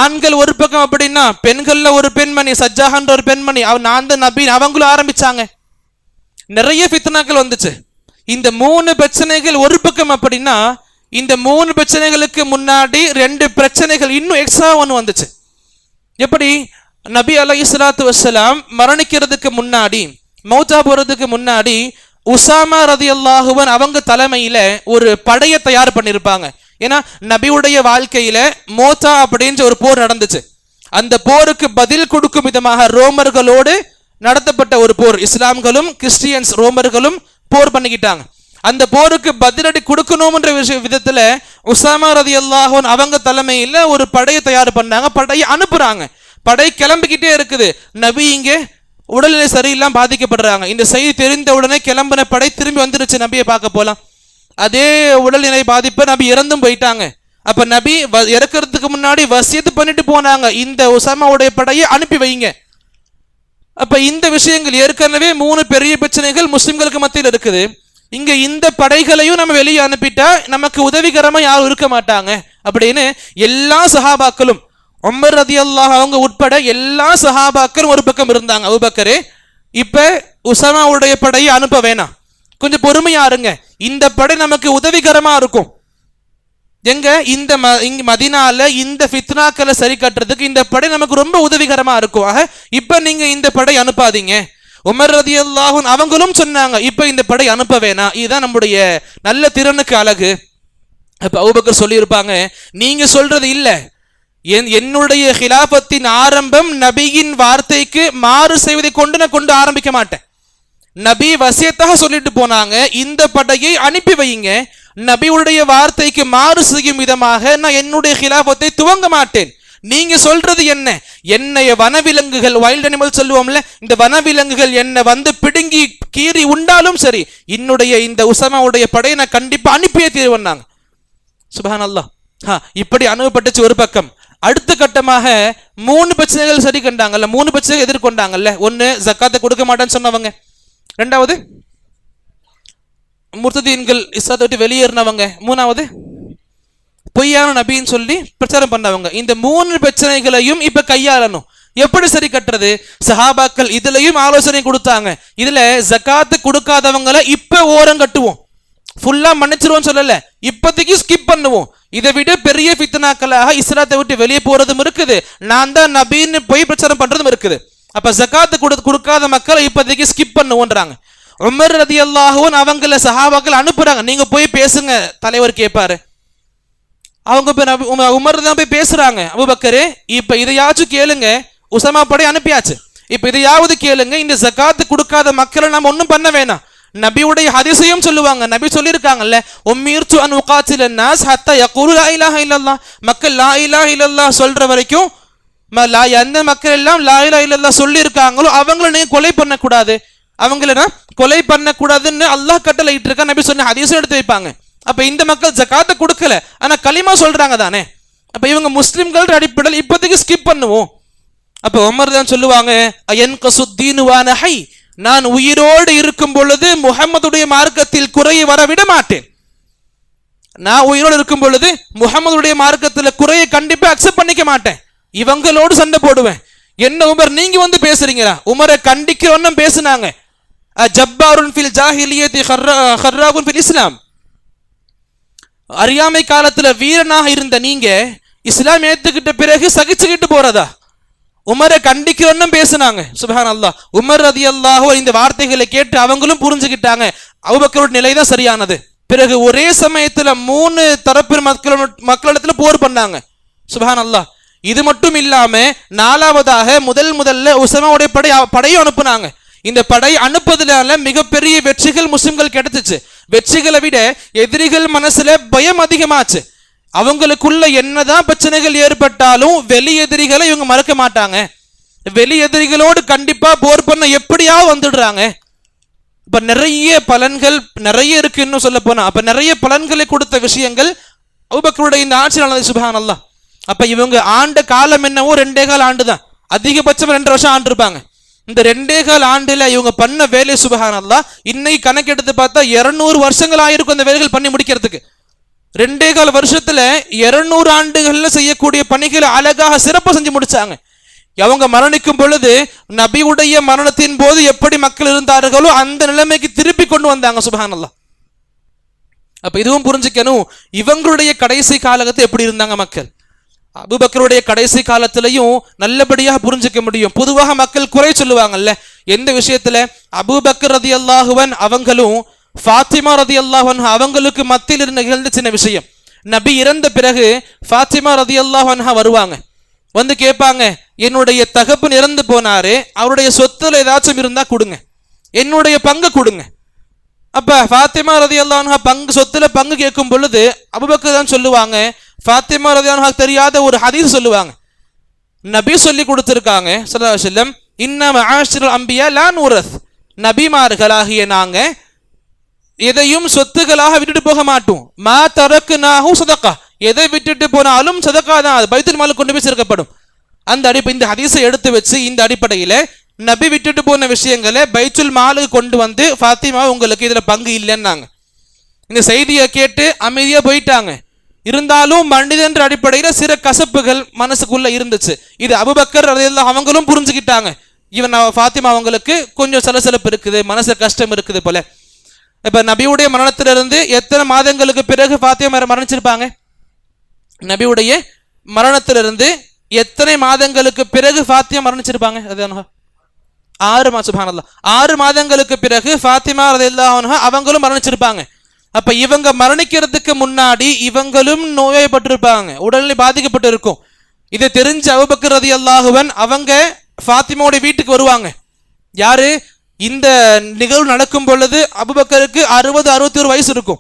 ஆண்கள் ஒரு பக்கம் அப்படின்னா, பெண்கள்ல ஒரு பெண்மணி சஜ்ஜாஹன்ற ஒரு பெண்மணி, நான் தான் நபி அவங்களும் ஆரம்பிச்சாங்க. நிறைய ஃபித்னாக்கள் வந்துச்சு. இந்த 3 பிரச்சனைகள் ஒரு பக்கம் அப்படின்னா, இந்த 3 பிரச்சனைகளுக்கு முன்னாடி 2 பிரச்சனைகள் இன்னும் எக்ஸ்ட்ரா ஒன்று வந்துச்சு. எப்படி? நபி அலைஹிஸ்ஸலாத்து வஸ்ஸலாம் மரணிக்கிறதுக்கு முன்னாடி, மௌத்தா போறதுக்கு முன்னாடி உசாமா ரலியல்லாஹு அன்ஹு அவங்க தலைமையில ஒரு படையை தயார் பண்ணியிருப்பாங்க. ஏன்னா நபியுடைய வாழ்க்கையில மோத்தா அப்படின்ற ஒரு போர் நடந்துச்சு. அந்த போருக்கு பதில் கொடுக்கும் விதமாக ரோமர்களோடு நடத்தப்பட்ட ஒரு போர். இஸ்லாம்களும் கிறிஸ்டியன்ஸ் ரோமர்களும் போர் பண்ணிக்கிட்டாங்க. அந்த போருக்கு பதிலடி கொடுக்கணும்ன்ற விதத்துல உசாமா ரலியல்லாஹு அன்ஹு அவங்க தலைமையில ஒரு படையை தயார் பண்ணாங்க. படையை அனுப்புறாங்க. படை கிளம்பிக்கிட்டே இருக்குது. நபி இங்கே உடல்நிலை சரியில்லாம பாதிக்கப்படுறாங்க. இந்த செய்தி தெரிந்த உடனே கிளம்பின படை திரும்பி வந்துருச்சு நபியை பார்க்க போலாம். அதே உடல்நிலை பாதிப்ப நபி இறந்தும் போயிட்டாங்க. அப்ப நபி இறக்கிறதுக்கு முன்னாடி வசியத்து பண்ணிட்டு போனாங்க, இந்த உசாமாவுடைய படையை அனுப்பி வைங்க. அப்ப இந்த விஷயங்கள் ஏற்கனவே 3 பெரிய பிரச்சனைகள் முஸ்லிம்களுக்கு மத்தியில் இருக்குது. இங்க இந்த படைகளையும் நம்ம வெளியே அனுப்பிட்டா நமக்கு உதவிகரமா யாரும் இருக்க மாட்டாங்க அப்படின்னு எல்லா சஹாபாக்களும், உமர் ரலியல்லாஹு அவங்க உட்பட எல்லா சஹாபாக்களும் ஒரு பக்கம் இருந்தாங்க. அபூபக்கரே, இப்ப உசாமாவுடைய படையை அனுப்ப வேணாம், கொஞ்சம் பொறுமையா இருங்க, இந்த படை நமக்கு உதவிகரமா இருக்கும். எங்க இந்த மதீனால இந்த ஃபித்னாக்களை சரி கட்டுறதுக்கு இந்த படை நமக்கு ரொம்ப உதவிகரமா இருக்கும். ஆக இப்ப நீங்க இந்த படை அனுப்பாதீங்க. உமர் ரலியல்லாஹு அன்ஹு அவங்களும் சொன்னாங்க, இப்ப இந்த படை அனுப்ப வேணாம், இதுதான் நம்முடைய நல்ல திறனுக்கு அழகு. அப்ப அபூபக்கர் சொல்லி இருப்பாங்க, நீங்க சொல்றது இல்ல, என்னுடைய ஹிலாபத்தின் ஆரம்பம் நபியின் வார்த்தைக்கு மாறு செய்வதை கொண்டு ஆரம்பிக்க மாட்டேன். நபி வசியத்தாக சொல்லிட்டு போனாங்க, இந்த படையை அனுப்பி வையுங்க, நபியுடைய வார்த்தைக்கு மாறு செய்யும் விதமாக நான் என்னுடைய ஹிலாபத்தை துவங்க மாட்டேன். நீங்க சொல்றது என்ன? என்னைய வனவிலங்குகள், வைல்ட் அனிமல் சொல்லுவோம்ல, இந்த வனவிலங்குகள் என்ன வந்து பிடுங்கி கீறி உண்டாலும் சரி, என்னுடைய இந்த உசாமாவுடைய படையை நான் கண்டிப்பா அனுப்பியே தீர்வேன்னாங்க. சுப்ஹானல்லாஹ். இப்படி அனுப்பப்பட்டுச்சு ஒரு பக்கம். அடுத்த கட்டமாக 3 பிரச்சனைகள் சரி கண்டாங்கல்ல, 3 பிரச்சனைகள் எதிர்கொண்டாங்கல்ல. ஒன்னு, ஜக்காத்தை கொடுக்க மாட்டேன்னு சொன்னவங்க. 2வது முர்த்ததீன்கள் இஸ்லாத்தை விட்டு வெளியேறினவங்க, மூணாவது பொய்யான நபின்னு சொல்லி பிரச்சாரம் பண்ணவங்க. இந்த 3 பிரச்சனைகளையும் இப்ப கையாளணும். எப்படி சரி கட்டுறது? சஹாபாக்கள் இதுலயும் ஆலோசனை கொடுத்தாங்க. இதுல ஜகாத்து கொடுக்காதவங்களை இப்ப ஓரம் கட்டுவோம், ஃபுல்லா மன்னிச்சிருவோம் சொல்லல, இப்போதைக்கு ஸ்கிப் பண்ணுவோம். இதை விட பெரிய ஃபித்னாக்களாக இஸ்லாத்தை விட்டு வெளியே போறதும் இருக்குது, நான் தான் நபின்னு போய் பிரச்சாரம் பண்றதும் இருக்குது. அப்ப ஜகாத்து கொடுக்காத மக்களை இப்போதைக்கு ஸ்கிப் பண்ணுவோன்றாங்க. உமர் ரலியல்லாஹு அன்ஹு அவங்கள சஹாபாக்கள் அனுப்புறாங்க, நீங்க போய் பேசுங்க, தலைவர் கேட்பாரு. அவங்க உமர் தான் போய் பேசுறாங்க, அபூபக்கரே இப்ப இதையாச்சும் கேளுங்க, உஸமா படை அனுப்பியாச்சு, இப்ப இதையாவது கேளுங்க, இந்த ஜகாத்து கொடுக்காத மக்களை நம்ம ஒன்றும் பண்ண வேணாம். நபியுடைய ஹதீஸையும் சொல்லுவாங்க, நபி சொல்லியிருக்காங்கல்ல, உம்மீர்து அன் உகாத்தில நாஸ் ஹத்தா யகூலு லா இலாஹ இல்லல்லாஹ், மக்கள் லா இலாஹ இல்லல்லாஹ் சொல்ற வரைக்கும், எந்த மக்கள் எல்லாம் லா இலாஹ இல்லல்லாஹ் சொல்லி இருக்காங்களோ அவங்கள நீங்க கொலை பண்ணக்கூடாது, அவங்கள கொலை பண்ணக்கூடாதுன்னு அல்லாஹ் கட்டளை இட்டு இருக்கா. நபி சொன்ன ஹதீஸும் எடுத்து வைப்பாங்க. அப்ப இந்த மக்கள் ஜகாத்தை கொடுக்கல, ஆனா களிமா சொல்றாங்க தானே, அப்ப இவங்க முஸ்லிம்கள் அடிப்படையில் இப்போதைக்கு ஸ்கிப் பண்ணுவோம். அப்ப உமர் தான் சொல்லுவாங்க, யன்கசுத்தீனு வ அன ஹய், நான் உயிரோடு இருக்கும் பொழுது முஹம்மதுடைய மார்க்கத்தில் குறையை வர விட மாட்டேன். நான் உயிரோடு இருக்கும் பொழுது முஹம்மதுடைய மார்க்கத்தில் குறையை கண்டிப்பா அக்செப்ட் பண்ணிக்க மாட்டேன், இவங்களோடு சண்டை போடுவேன். என்ன உமர் நீங்க வந்து பேசுறீங்களா? உமரை கண்டிக்கிறோன்னு பேசுனாங்க. ஜப்பாருன் ஃபில் ஜாஹிலியத்தி ஹர்ராகுன் ஃபில் இஸ்லாம், அறியாமை காலத்துல வீரனாக இருந்த நீங்க இஸ்லாம் ஏத்துக்கிட்ட பிறகு சகிச்சுக்கிட்டு போறதா? உமரை கண்டிக்கிறோன்னு பேசுனாங்க. சுப்ஹானல்லாஹ். உமர் ரலியல்லாஹு அன்ஹு இந்த வார்த்தைகளை கேட்டு அவங்களும் புரிஞ்சுக்கிட்டாங்க, அபூபக்கரோட நிலை தான் சரியானது. பிறகு ஒரே சமயத்துல 3 தரப்பு மக்களிடத்துல போர் பண்ணாங்க. சுப்ஹானல்லாஹ். இது மட்டும் இல்லாம 4வதாக முதல்ல உஸமாவுடைய படையை அனுப்புனாங்க. இந்த படை அனுப்புவதனால மிகப்பெரிய வெற்றிகள் முஸ்லிம்கள் கிடைச்சிச்சு. வெற்றிகளை விட எதிரிகள் மனசுல பயம் அதிகமாச்சு. அவங்களுக்குள்ள என்னதான் பிரச்சனைகள் ஏற்பட்டாலும் வெளி எதிரிகளை இவங்க மறக்க மாட்டாங்க. வெளி எதிரிகளோடு கண்டிப்பா போர் பண்ண எப்படியாவது வந்துடுறாங்க. இப்ப நிறைய பலன்கள் நிறைய இருக்கு, இன்னும் சொல்ல போனா அப்ப நிறைய பலன்களை கொடுத்த விஷயங்கள் அபூபக்கருடைய இந்த ஆட்சி நடந்தது. சுப்ஹானல்லாஹ். அப்ப இவங்க ஆண்ட காலம் என்னவோ 2.25 ஆண்டு தான், அதிகபட்சம் 2 வருஷம் ஆண்டு இருப்பாங்க. இந்த 2.25 ஆண்டுல இவங்க பண்ண வேலை சுப்ஹானல்லாஹ் இன்னைக்கு கணக்கெடுத்து பார்த்தா 200 வருஷங்கள் ஆயிருக்கும் அந்த வேலைகள் பண்ணி முடிக்கிறதுக்கு. 2.25 வருஷத்துல 200 ஆண்டுகள்ல செய்யக்கூடிய பணிகளை அழகாக சிறப்பாக செஞ்சு முடிச்சாங்க. அவங்க மரணிக்கும் பொழுது நபியுடைய மரணத்தின் போது எப்படி மக்கள் இருந்தார்களோ அந்த நிலைமைக்கு திருப்பி கொண்டு வந்தாங்க. சுப்ஹானல்லாஹ். அப்ப இதுவும் புரிஞ்சுக்கணும், இவங்களுடைய கடைசி காலகட்டத்தில் எப்படி இருந்தாங்க மக்கள். அபூபக்கருடைய கடைசி காலத்திலையும் நல்லபடியாக புரிஞ்சுக்க முடியும். பொதுவாக மக்கள் குறை சொல்லுவாங்கல்ல எந்த விஷயத்துல, அபூபக்கர் ரலியல்லாஹு அன்ஹு அவங்களும் ஃபாத்திமா ரலியல்லாஹு அன்ஹா அவங்களுக்கு மத்தியில் நிகழ்ந்த சின்ன விஷயம். நபி இறந்த பிறகு ஃபாத்திமா ரலியல்லாஹு அன்ஹா வருவாங்க, வந்து கேட்பாங்க, என்னுடைய தகப்பன் இறந்து போனாரு, அவருடைய சொத்துல ஏதாச்சும் இருந்தா கொடுங்க, என்னுடைய பங்கு கொடுங்க. அப்ப ஃபாத்திமா ரலியல்லாஹு அன்ஹா சொத்துல பங்கு கேட்கும் பொழுது அபூபக்கர் தான் சொல்லுவாங்க, ஃபாத்திமா ரலியல்லாஹு அன்ஹா தெரியாத ஒரு ஹதீஸ் சொல்லுவாங்க. நபி சொல்லி கொடுத்திருக்காங்க ஸல்லல்லாஹு அலைஹி வஸல்லம், இன்ன மஆஷிரல் அம்பியா லா நூரஸ், நபிமார்களாகிய நாங்க எதையும் சொத்துக்களாக விட்டுட்டு போக மாட்டோம். மா தரக்னாஹு ஸதகா, எதை விட்டுட்டு போனாலும் சதகா தான், அது பைத்துல் மாலுக்கு கொண்டு போய் சேர்க்கப்படும். அந்த இந்த ஹதீஸை எடுத்து வச்சு இந்த அடிப்படையில நபி விட்டுட்டு போன விஷயங்களை பைத்துல் மாலுக்கு கொண்டு வந்து ஃபாத்திமா உங்களுக்கு இதுல பங்கு இல்லைன்னாங்க. இந்த செய்தியை கேட்டு அமைதியா போயிட்டாங்க. இருந்தாலும் மனிதன்ற அடிப்படையில சில கசப்புகள் மனசுக்குள்ள இருந்துச்சு. இது அபூபக்கர் ரலியல்லாஹு அவங்களும் புரிஞ்சுக்கிட்டாங்க, இவன் ஃபாத்திமா அவங்களுக்கு கொஞ்சம் சலசலப்பு இருக்குது, மனசு கஷ்டம் இருக்குது போல. இப்ப நபியுடைய மரணத்திலிருந்து எத்தனை மாதங்களுக்கு பிறகு ஃபாத்திமா மரணிச்சிருப்பாங்க? நபியுடைய மரணத்திலிருந்து எத்தனை மாதங்களுக்கு பிறகு ஃபாத்திமா மரணிச்சிருப்பாங்க? அது 6 மாதம். சுப்ஹானல்லாஹ். 6 மாதங்களுக்கு பிறகு ஃபாத்திமா ரலியல்லாஹு அன்ஹா அவங்களும் மரணிச்சிருப்பாங்க. அப்ப இவங்க மரணிக்கிறதுக்கு முன்னாடி இவங்களும் நோய்பட்டிருப்பாங்க, உடல்நிலை பாதிக்கப்பட்டு இருக்கும். இதை தெரிஞ்ச அபூபக்கர் ரலியல்லாஹு அன்ஹு அவங்க ஃபாத்திமாவுடைய வீட்டுக்கு வருவாங்க. யாரு? இந்த நிகழ்வு நடக்கும் பொழுது அபூபக்கருக்கு 60-61 வயசு இருக்கும்.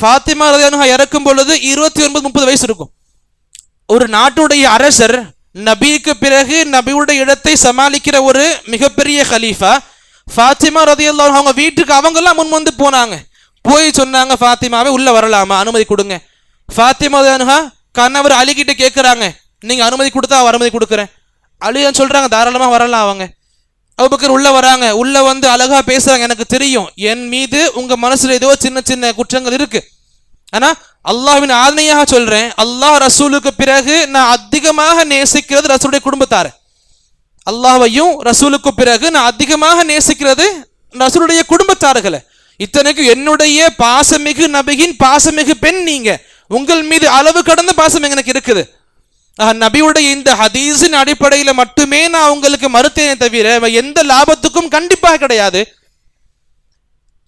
ஃபாத்திமா ரலியல்லாஹு அன்ஹா இறக்கும் பொழுது 29-30 வயசு இருக்கும். ஒரு நாட்டுடைய அரசர், நபிக்கு பிறகு நபியுடைய இடத்தை சமாளிக்கிற ஒரு மிகப்பெரிய கலீஃபா, ஃபாத்திமா ரலியல்லாஹு அன்ஹா அவங்க வீட்டுக்கு அவங்கெல்லாம் முன் வந்து போனாங்க. போய் சொன்னாங்க, ஃபாத்திமாவை உள்ள வரலாமா, அனுமதி கொடுங்க. ஃபாத்திமா ரலியல்லாஹு அன்ஹா கணவர் அலி கிட்ட கேட்கிறாங்க, நீங்க அனுமதி கொடுத்தா அனுமதி கொடுக்குறேன். அலி சொல்றாங்க, தாராளமா வரலாம் அவங்க. அபூபக்கர் உள்ள வராங்க, உள்ள வந்து அழகா பேசுறாங்க, எனக்கு தெரியும் என் மீது உங்க மனசுல ஏதோ சின்ன சின்ன குற்றங்கள் இருக்கு, ஆனா அல்லாஹ்வின் ஆணையாக சொல்றேன், அல்லாஹ் ரசூலுக்கு பிறகு நான் அதிகமாக நேசிக்கிறது ரசூலுடைய குடும்பத்தார். அல்லாஹ்வையும் ரசூலுக்கு பிறகு நான் அதிகமாக நேசிக்கிறது ரசூலுடைய குடும்பத்தார்களை. இத்தனைக்கு என்னுடைய பாசமிகு நபியின் பாசமிகு பெண் நீங்க, உங்கள் மீது அளவு கடந்த பாசம் எனக்கு இருக்குது. நபியுடைய இந்த ஹதீஸின் அடிப்படையில மட்டுமே நான் உங்களுக்கு மறுத்தேனே தவிர எந்த லாபத்துக்கும் கண்டிப்பாக கிடையாது.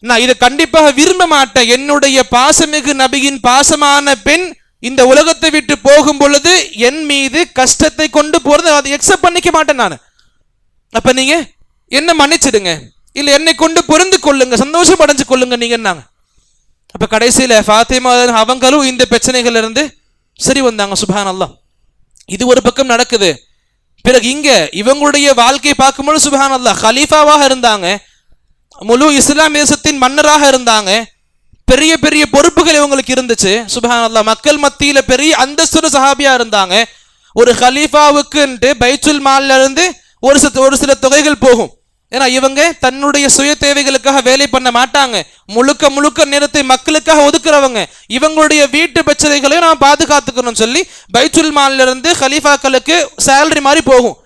நான் இதை கண்டிப்பாக விரும்ப மாட்டேன். என்னுடைய பாசமிகு நபியின் பாசமான பெண் இந்த உலகத்தை விட்டு போகும் பொழுது என் மீது கஷ்டத்தை கொண்டு போறது அதை எக்ஸெப்ட் பண்ணிக்க மாட்டேன் நான். அப்ப நீங்க என்ன மன்னிச்சிடுங்க, இல்ல என்னை கொண்டு பொருந்து கொள்ளுங்க, சந்தோஷம் அடைஞ்சு கொள்ளுங்க நீங்கன்னாங்க. அப்ப கடைசியில ஃபாத்திமா அவங்களும் இந்த பிரச்சனைகள் இருந்து சரி வந்தாங்க. சுப்ஹானல்லாஹ். இது ஒரு பக்கம் நடக்குது. பிறகு இங்க இவங்களுடைய வாழ்க்கையை பார்க்கும்போது சுப்ஹானல்லாஹ், கலீஃபாவாக இருந்தாங்க, முழு இஸ்லாம் தேசத்தின் மன்னராக இருந்தாங்க, பெரிய பெரிய பொறுப்புகள் இவங்களுக்கு இருந்துச்சு. சுப்ஹானல்லாஹ், மக்கள் மத்தியில பெரிய அந்தஸ்து சஹாபியா இருந்தாங்க. ஒரு கலீஃபாவுக்கு பைத்துல் மால்ல இருந்து ஒரு சில தொகைகள் போகும். ஏன்னா இவங்க தன்னுடைய சுய தேவைகளுக்காக வேலை பண்ண மாட்டாங்க, முழுக்க முழுக்க நேரத்தை மக்களுக்காக ஒதுக்குறவங்க. இவங்களுடைய வீட்டு பிரச்சனைகளையும் நான் பாதுகாத்துக்கணும்னு சொல்லி பைத்துல் மால்ல இருந்து கலீஃபாக்களுக்கு சேலரி மாதிரி போகும்.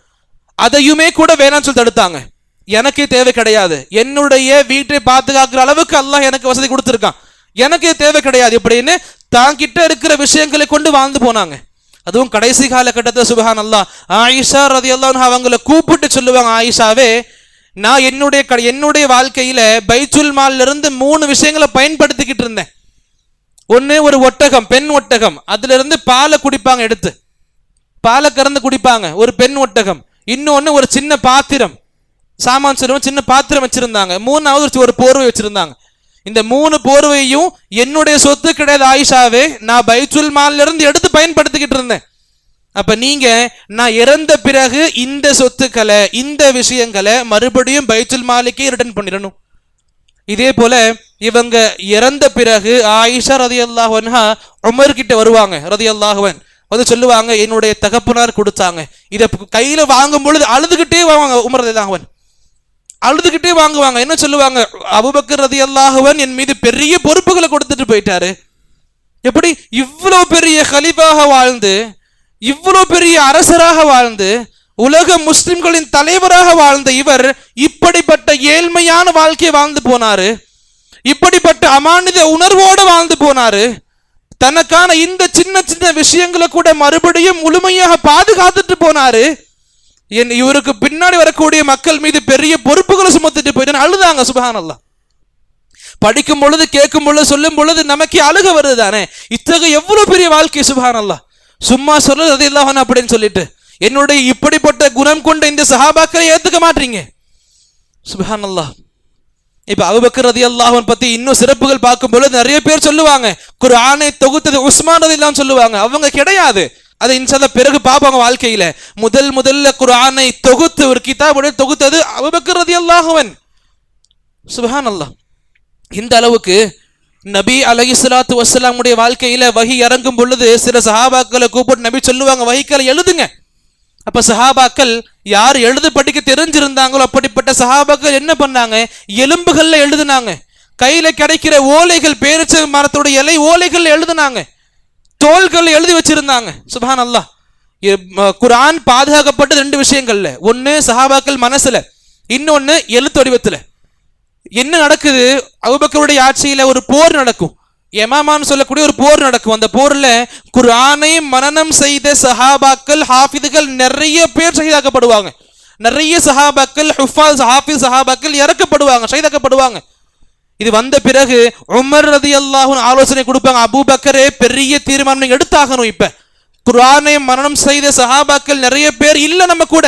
அதையுமே கூட வேணாம்னு சொல்லி தடுத்தாங்க. எனக்கே தேவை கிடையாது, என்னுடைய வீட்டை பாதுகாக்கிற அளவுக்கு அல்லாஹ் எனக்கு வசதி கொடுத்துருக்கான், எனக்கே தேவை கிடையாது இப்படின்னு தான் கிட்ட இருக்கிற விஷயங்களை கொண்டு வாழ்ந்து போனாங்க. அதுவும் கடைசி காலகட்டத்தில் சுப்ஹானல்லாஹ், ஆயிஷா ரலியல்லாஹு அன்ஹா அவங்களை கூப்பிட்டு சொல்லுவாங்க, ஆயிஷாவே நான் என்னுடைய வாழ்க்கையில பைத்துல் மால்ல இருந்து 3 விஷயங்களை பயன்படுத்திக்கிட்டு இருந்தேன். ஒன்னு ஒரு ஒட்டகம், பெண் ஒட்டகம், அதுல இருந்து பாலை குடிப்பாங்க, எடுத்து பாலை கறந்து குடிப்பாங்க, ஒரு பெண் ஒட்டகம். இன்னொன்னு ஒரு சின்ன பாத்திரம், சாமான் சொல்லுவோம், சின்ன பாத்திரம் வச்சிருந்தாங்க. 3வது ஒரு போர்வை வச்சிருந்தாங்க. இந்த 3 போர்வையும் என்னுடைய சொத்து கிடையாது ஆயிஷாவே, நான் பைத்துல் மால்ல இருந்து எடுத்து பயன்படுத்திக்கிட்டு இருந்தேன். அப்ப நீங்க நான் இறந்த பிறகு இந்த சொத்துக்களை இந்த விஷயங்களை மறுபடியும் பைத்துல் மாலுக்கே ரிட்டர்ன் பண்ணிடணும். இதே போல இவங்க இறந்த பிறகு ஆயிஷா ரலியல்லாஹு அன்ஹா உமர் கிட்ட வருவாங்க, ரலியல்லாஹு அன்ஹு வந்து சொல்லுவாங்க, என்னுடைய தகப்பனார் கொடுத்தாங்க, இதை கையில வாங்கும் பொழுது அழுதுகிட்டே வாங்க, உமர் ரலியல்லாஹு அன்ஹு அழுதுகிட்டே வாங்குவாங்க. என்ன சொல்லுவாங்க, அபூபக்கர் ரலியல்லாஹு அன்ஹு என் மீது பெரிய பொறுப்புகளை கொடுத்துட்டு போயிட்டாரு. எப்படி இவ்வளவு பெரிய கலீஃபாக வாழ்ந்து, இவ்வளவு பெரிய அரசராக வாழ்ந்து, உலக முஸ்லிம்களின் தலைவராக வாழ்ந்த இவர் இப்படிப்பட்ட ஏழ்மையான வாழ்க்கையை வாழ்ந்து போனாரு, இப்படிப்பட்ட அமானித உணர்வோடு வாழ்ந்து போனாரு. தனக்கான இந்த சின்ன சின்ன விஷயங்களை கூட மறுபடியும் முழுமையாக பாதுகாத்துட்டு போனாரு. இவருக்கு பின்னாடி வரக்கூடிய மக்கள் மீது பெரிய பொறுப்புகளை சுமத்திட்டு போயிட்டு அழுதாங்க. சுப்ஹானல்லாஹ். படிக்கும் பொழுது, கேட்கும் பொழுது, சொல்லும் பொழுது நமக்கு அழுக வருது தானே. இத்தகைய எவ்வளவு பெரிய வாழ்க்கை. சுப்ஹானல்லாஹ். சும்மா சொல்றது ரலியல்லாஹு அன்ஹு அப்படின்னு சொல்லிட்டு என்னுடைய இப்படிப்பட்ட குணம் கொண்ட இந்த சஹாபாக்களை ஏத்துக்க மாட்டீங்க. சுப்ஹானல்லாஹ். இப்ப அபூபக்கர் ரலியல்லாஹு அன்ஹு பத்தி இன்னும் சிறப்புகள் பார்க்கும் பொழுது நிறைய பேர் சொல்லுவாங்க, குர்ஆனை தொகுத்தது உஸ்மான் ரலியல்லாஹு அன்ஹு சொல்லுவாங்க. அவங்க கிடையாது, அதை இன்ஷாஅல்லாஹ் பிறகு பார்ப்பாங்க வாழ்க்கையில. முதல்ல குர்ஆனை தொகுத்து ஒரு கிதாபுடைய தொகுத்தது அபூபக்கர் ரலியல்லாஹு அன்ஹு. சுப்ஹானல்லாஹ். இந்த அளவுக்கு நபி அலைஹிஸ்ஸலாத்து வஸ்ஸலாமுடைய வாழ்க்கையில வஹி இறங்கும் பொழுது சில சஹாபாக்களை கூப்பிட்டு நபி சொல்லுவாங்க, வஹிக்களை எழுதுங்க. அப்ப சஹாபாக்கள் யார் எழுத படிக்க தெரிஞ்சிருந்தாங்களோ அப்படிப்பட்ட சஹாபாக்கள் என்ன பண்ணாங்க, எலும்புகள்ல எழுதுனாங்க. கையில கிடைக்கிற ஓலைகள், பேரிச்ச மரத்தோட இலை ஓலைகள் எழுதுனாங்க, தோள்கள் எழுதி வச்சிருந்தாங்க. சுப்ஹானல்லாஹ். குர்ஆன் பாதுகாக்கப்பட்ட 2 விஷயங்கள்ல, ஒன்னு சஹாபாக்கள் மனசுல, இன்னொன்னு எழுத்து வடிவத்துல. என்ன நடக்குது, அபூபக்கருடைய ஆட்சியில ஒரு போர் நடக்கும், யமாமான்னு சொல்லக்கூடிய ஒரு போர் நடக்கும். அந்த போர்ல குர்ஆனை மனனம் செய்த சஹாபாக்கள், ஹாஃபிதுகள் நிறைய பேர் ஷஹீதாக்கப்படுவாங்க. நிறைய சஹாபாக்கள், ஹுஃபாஸ், ஹாஃபிஸ் சஹாபாக்கள் இறக்கப்படுவாங்க, ஷஹீதாக்கப்படுவாங்க. இது வந்த பிறகு உமர் ரலியல்லாஹு அன்ஹு ஆலோசனை கொடுப்பாங்க, அபூபக்கரே பெரிய தீர்மானம் எடுத்தாகணும். இப்ப குர்ஆனை மனனம் செய்த சஹாபாக்கள் நிறைய பேர் இல்ல நம்ம கூட,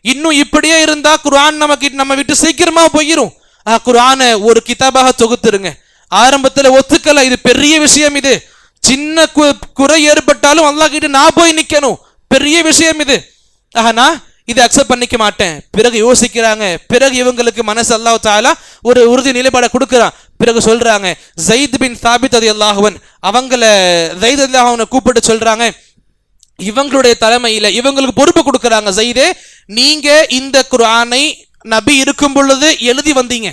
இன்னும் இப்படியே இருந்தா குர்ஆன் நம்ம விட்டு சீக்கிரமா போயிரும். குர்ஆனை ஒரு கிதாபாக தொகுத்துருங்க. ஆரம்பத்துல ஒத்துக்கல, இது பெரிய விஷயம், இது சின்ன குறை ஏற்பட்டாலும் அல்லாஹ் கிட்ட நான் போய் நிக்கணும், பெரிய விஷயம் இது, நான் இதை அக்செப்ட் பண்ணிக்க மாட்டேன். பிறகு யோசிக்கிறாங்க, பிறகு இவங்களுக்கு மனசு அல்லாஹ் தஆலா ஒரு உறுதி நிலைப்பாட கொடுக்குறான். பிறகு சொல்றாங்க, ஸைத் பின் சாபித் ரலியல்லாஹு அன்ஹு அவங்கள ஸைத் ரலியல்லாஹு அன்ஹு கூப்பிட்டு சொல்றாங்க, இவங்களுடைய தலைமையில இவங்களுக்கு பொறுப்பு கொடுக்குறாங்க, ஸைதே நீங்க இந்த குர்ஆனை நபி இருக்கும் பொழுது எழுதி வந்தீங்க.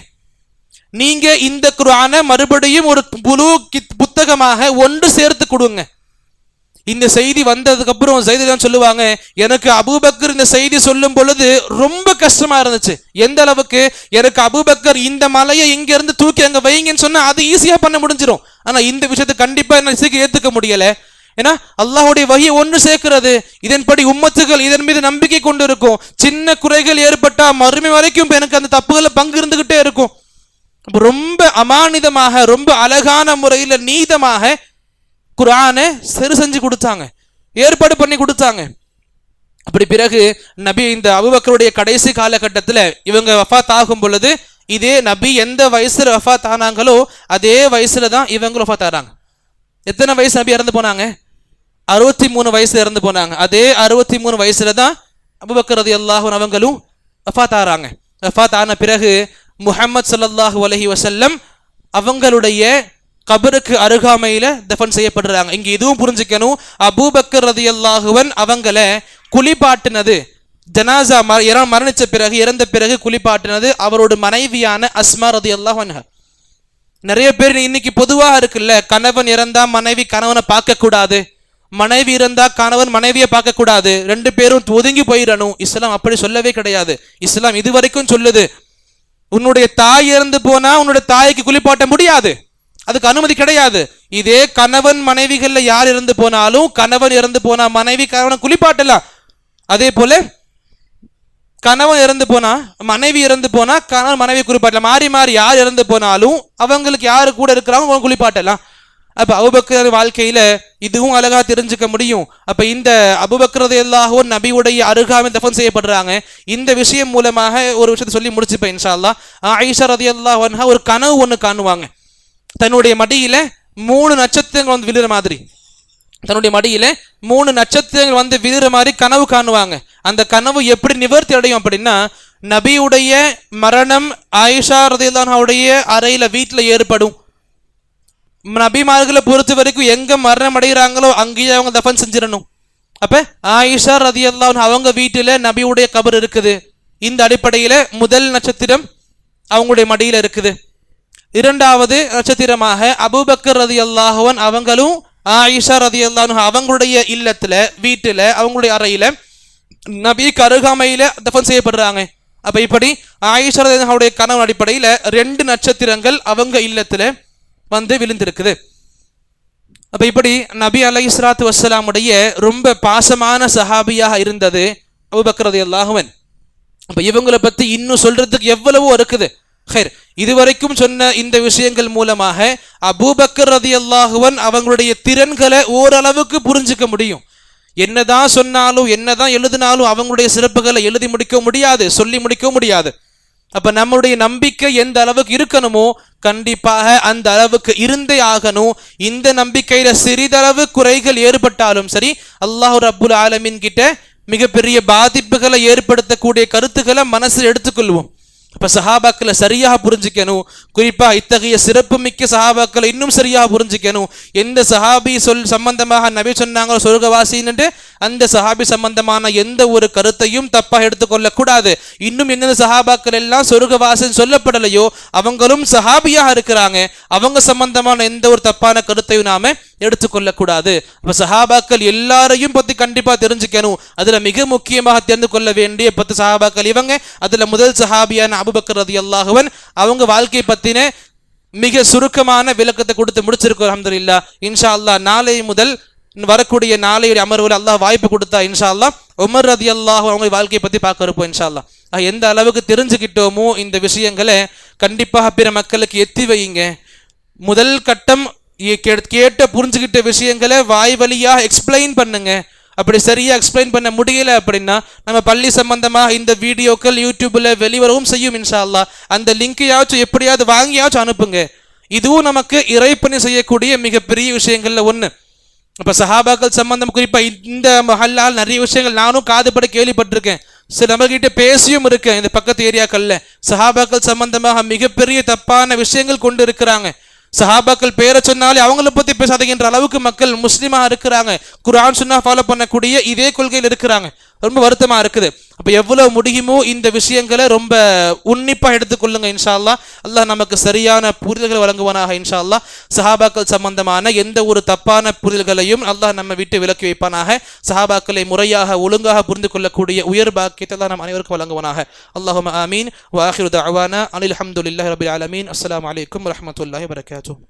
நீங்க இந்த குர்ஆனை மறுபடியும் ஒரு முழு புத்தகமாக ஒன்று சேர்த்து கொடுங்க. இந்த செய்தி வந்ததுக்கு அப்புறம் ஸைத் தான் சொல்லுவாங்க, எனக்கு அபூபக்கர் இந்த செய்தி சொல்லும் பொழுது ரொம்ப கஷ்டமா இருந்துச்சு. எந்த அளவுக்கு, எனக்கு அபூபக்கர் இந்த மலையை இங்க இருந்து தூக்கி அங்க வைங்கன்னு சொன்னா அது ஈஸியா பண்ண முடிஞ்சிடும். ஆனா இந்த விஷயத்தை கண்டிப்பா என்ன சீக்கிரம் ஏத்துக்க முடியல. ஏன்னா அல்லாஹ்வுடைய வஹி ஒன்று சேர்க்கிறது, இதன்படி உம்மத்துகள் இதன் மீது நம்பிக்கை கொண்டு இருக்கும். சின்ன குறைகள் ஏற்பட்டா மறுமை வரைக்கும் எனக்கு அந்த தப்புகளை பங்கு இருந்துகிட்டே இருக்கும். ரொம்ப அமானிதமாக, ரொம்ப அழகான முறையில் நீதமாக குர்ஆனை சரி செஞ்சு கொடுத்தாங்க, ஏற்பாடு பண்ணி கொடுத்தாங்க. அப்படி பிறகு நபி இந்த அபூபக்கருடைய கடைசி காலகட்டத்தில் இவங்க வஃபாத் ஆகும் பொழுது இதே நபி எந்த வயசுல வஃபாத் ஆனாங்களோ அதே வயசுல தான் இவங்களும் வஃபாத் ஆறாங்க. எத்தனை வயசு நபி இறந்து போனாங்க? 63 வயசுல இறந்து போனாங்க. அதே 63 வயசுல தான் அபூபக்கர் ரலியல்லாஹு அன்ஹு அவங்களும் வஃபாத் ஆறாங்க. வஃபாத் ஆன பிறகு முஹம்மது ஸல்லல்லாஹு அலைஹி வஸல்லம் அவங்களுடைய கபருக்கு அருகாமையில தஃபன் செய்யப்படுறாங்க. இங்க இதுவும் புரிஞ்சுக்கணும், அபூபக்கர் ரலியல்லாஹு அன்ஹு அவங்கள குளிப்பாட்டினது, ஜனாசா மரணிச்ச பிறகு இறந்த பிறகு குளிப்பாட்டினது அவரோட மனைவியான அஸ்மா ரலியல்லாஹு அன்ஹா. நிறைய பேர் இன்னைக்கு பொதுவாக இருக்குல்ல, கணவன் இறந்தா மனைவி கணவனை பார்க்க கூடாது, மனைவி இருந்தா கணவன் மனைவியை பார்க்க கூடாது, 2 பேரும் ஒதுங்கி போயிடணும். இஸ்லாம் அப்படி சொல்லவே கிடையாது. இஸ்லாம் இதுவரைக்கும் சொல்லுது, உன்னுடைய தாய் இறந்து போனா உன்னுடைய தாய்க்கு குளிப்பாட்ட முடியாது, அதுக்கு அனுமதி கிடையாது. இதே கணவன் மனைவிகள்ல யார் இறந்து போனாலும் கணவன் இறந்து போனா மனைவி கணவனை குளிப்பாட்டலாம். அதே போல கணவன் இறந்து போனா மனைவி இறந்து போனா கணவன் மனைவி குளிப்பாட்டலாம். மாறி மாறி யார் இறந்து போனாலும் அவங்களுக்கு யாரு கூட இருக்கிறாங்க குளிப்பாட்டலாம். அப்ப அபூபக்கர் வாழ்க்கையில இதுவும் அழகா தெரிஞ்சுக்க முடியும். அப்ப இந்த அபூபக்கர் ரலியல்லாஹு அன்ஹு நபியுடைய அருகாமை தஃபன் செய்யப்படுறாங்க. இந்த விஷயம் மூலமாக ஒரு விஷயத்தை சொல்லி முடிச்சுப்பேன் இன்ஷா அல்லாஹ். ஆயிஷா ரலியல்லாஹு அன்ஹா ஒரு கனவு ஒன்று காணுவாங்க. தன்னுடைய மடியில 3 நட்சத்திரங்கள் வந்து விழுற மாதிரி, தன்னுடைய மடியில 3 நட்சத்திரங்கள் வந்து விழுற மாதிரி கனவு காணுவாங்க. அந்த கனவு எப்படி நிவர்த்தி அடையும் அப்படின்னா, நபியுடைய மரணம் ஆயிஷா ரலியல்லாஹு அன்ஹாவுடைய அறையில வீட்டில் ஏற்படும். நபிமார்களை பொறுத்த வரைக்கும் எங்க மரணம் அடைகிறாங்களோ அங்கேயே அவங்க தஃபன் செஞ்சிடணும். அப்ப ஆயிஷா ரலியல்லாஹு அன்ஹா அவங்க வீட்டில் நபியுடைய கபர் இருக்குது. இந்த அடிப்படையில முதல் நட்சத்திரம் அவங்களுடைய மடியில இருக்குது. 2வது நட்சத்திரமாக அபூபக்கர் ரலியல்லாஹு அன்ஹு அவங்களும் ஆயிஷா ரலியல்லாஹு அன்ஹா அவங்களுடைய இல்லத்துல வீட்டுல அவங்களுடைய அறையில நபிக்கு அருகாமையில தஃபன் செய்யப்படுறாங்க. அப்ப இப்படி ஆயிஷா ரலியல்லாஹு அன்ஹாவுடைய கனவு அடிப்படையில 2 நட்சத்திரங்கள் அவங்க இல்லத்துல வந்து விழுந்திருக்குது. அப்ப இப்படி நபி அலைஹிஸ்ஸலாத்து வஸ்ஸலாமுடைய ரொம்ப பாசமான சஹாபியாக இருந்தது அபூபக்கர் ரலியல்லாஹு அன்ஹு. அப்ப இவங்களை பத்தி இன்னும் சொல்றதுக்கு எவ்வளவோ இருக்குது. இதுவரைக்கும் சொன்ன இந்த விஷயங்கள் மூலமாக அபூபக்கர் ரலியல்லாஹு அன்ஹு அவங்களுடைய திறன்களை ஓரளவுக்கு புரிஞ்சுக்க முடியும். என்னதான் சொன்னாலும் என்னதான் எழுதினாலும் அவங்களுடைய சிறப்புகளை எழுதி முடிக்க முடியாது, சொல்லி முடிக்க முடியாது. அப்ப நம்முடைய நம்பிக்கை எந்த அளவுக்கு இருக்கணுமோ கண்டிப்பாக அந்த அளவுக்கு இருந்தே ஆகணும். இந்த நம்பிக்கையில சிறிதளவு குறைகள் ஏற்பட்டாலும் சரி, அல்லாஹ் ரப்புல் ஆலமீன் கிட்ட மிகப்பெரிய பாதிப்புகளை ஏற்படுத்தக்கூடிய கருத்துக்களை மனசில் எடுத்துக்கொள்வோம். அப்ப சஹாபாக்களை சரியாக புரிஞ்சுக்கணும். குறிப்பா இத்தகைய சிறப்பு மிக்க சஹாபாக்களை இன்னும் சரியாக புரிஞ்சுக்கணும். எந்த சஹாபி சம்பந்தமாக நபி சொன்னாங்களோ சொர்க்கவாசின்னு, அந்த சஹாபி சம்பந்தமான எந்த ஒரு கருத்தையும் தப்பாக எடுத்துக்கொள்ள கூடாது. இன்னும் எந்தெந்த சஹாபாக்கள் எல்லாம் சொர்க்கவாசின்னு சொல்லப்படலையோ அவங்களும் சஹாபியாக இருக்கிறாங்க, அவங்க சம்பந்தமான எந்த ஒரு தப்பான கருத்தையும் நாம எடுத்துக்கொள்ள கூடாது. அப்ப சஹாபாக்கள் எல்லாரையும் பத்தி கண்டிப்பா தெரிஞ்சுக்கணும். அதுல மிக முக்கியமாக தெரிந்து கொள்ள வேண்டிய 10 சஹாபாக்கள் இவங்க. அதுல முதல் சஹாபியான அபூபக்கர் ரலியல்லாஹு அன்ஹு அவங்க வாழ்க்கை பத்தின மிக சுருக்கமான விளக்கத்தை கொடுத்து முடிச்சிருக்கோம். அல்ஹம்துலில்லாஹ். இன்ஷா அல்லாஹ் நாளை முதல் வரக்கூடிய நாளையுடைய அமர்வுல அல்லாஹ் வாய்ப்பு கொடுத்தா இன்ஷா அல்லாஹ் உமர் ரலியல்லாஹு அவங்க வாழ்க்கையை பத்தி பார்க்க இருப்போம் இன்ஷா அல்லாஹ். எந்த அளவுக்கு தெரிஞ்சுக்கிட்டோமோ இந்த விஷயங்களை கண்டிப்பாக பிற மக்களுக்கு எத்தி வையுங்க. முதல் கட்டம் கேட்ட புரிஞ்சுக்கிட்ட விஷயங்களை வாய் வழியா எக்ஸ்பிளைன் பண்ணுங்க. அப்படி சரியா எக்ஸ்பிளைன் பண்ண முடியல அப்படின்னா நம்ம பள்ளி சம்பந்தமா இந்த வீடியோக்கள் யூடியூப்ல வெளிவரவும் செய்யும் இன்ஷா அல்லாஹ். அந்த லிங்கையாச்சும் எப்படியாவது வாங்கியாச்சும் அனுப்புங்க. இதுவும் நமக்கு இறைப்பணி செய்யக்கூடிய மிகப்பெரிய விஷயங்கள்ல ஒண்ணு. அப்ப சஹாபாக்கள் சம்பந்தம் குறிப்பா இந்த மஹல்லால் நிறைய விஷயங்கள் நானும் காதுபட கேள்விப்பட்டிருக்கேன். சில நபர்கிட்ட பேசியும் இருக்கேன். இந்த பக்கத்து ஏரியாக்கள்ல சஹாபாக்கள் சம்பந்தமாக மிகப்பெரிய தப்பான விஷயங்கள் கொண்டு இருக்கிறாங்க. சஹாபாக்கள் பேரை சொன்னாலே அவங்கள பத்தி பேசாதீங்கன்ற அளவுக்கு மக்கள் முஸ்லிமா இருக்கிறாங்க. குர்ஆன் சுன்னா ஃபாலோ பண்ணக்கூடிய இதே கொள்கையில் இருக்கிறாங்க. ரொம்ப வருத்தமா இருக்குது. அப்ப எவ்வளவு முடியுமோ இந்த விஷயங்களை ரொம்ப உன்னிப்பா எடுத்துக்கொள்ளுங்க இன்ஷா அல்லாஹ். அல்லாஹ் நமக்கு சரியான புரிதல்களை வழங்குவானாக இன்ஷா அல்லாஹ். சஹாபாக்கள் சம்பந்தமான எந்த ஒரு தப்பான புரிதல்களையும் அல்லாஹ் நம்ம விட்டு விலக்கி வைப்பானாக. சஹாபாக்களை முறையாக ஒழுங்காக புரிந்து கொள்ளக்கூடிய உயர் பாக்கியத்தை அல்லாஹ் நம் அனைவருக்கும் வழங்குவானாக. அல்லாஹும்ம ஆமீன். வ ஆகிரு தஅவானா அனில் ஹம்துலில்லாஹி ரப்பில் ஆலமீன். அஸ்ஸலாமு அலைக்கும் வரஹ்மத்துல்லாஹி வபரகாத்துஹு.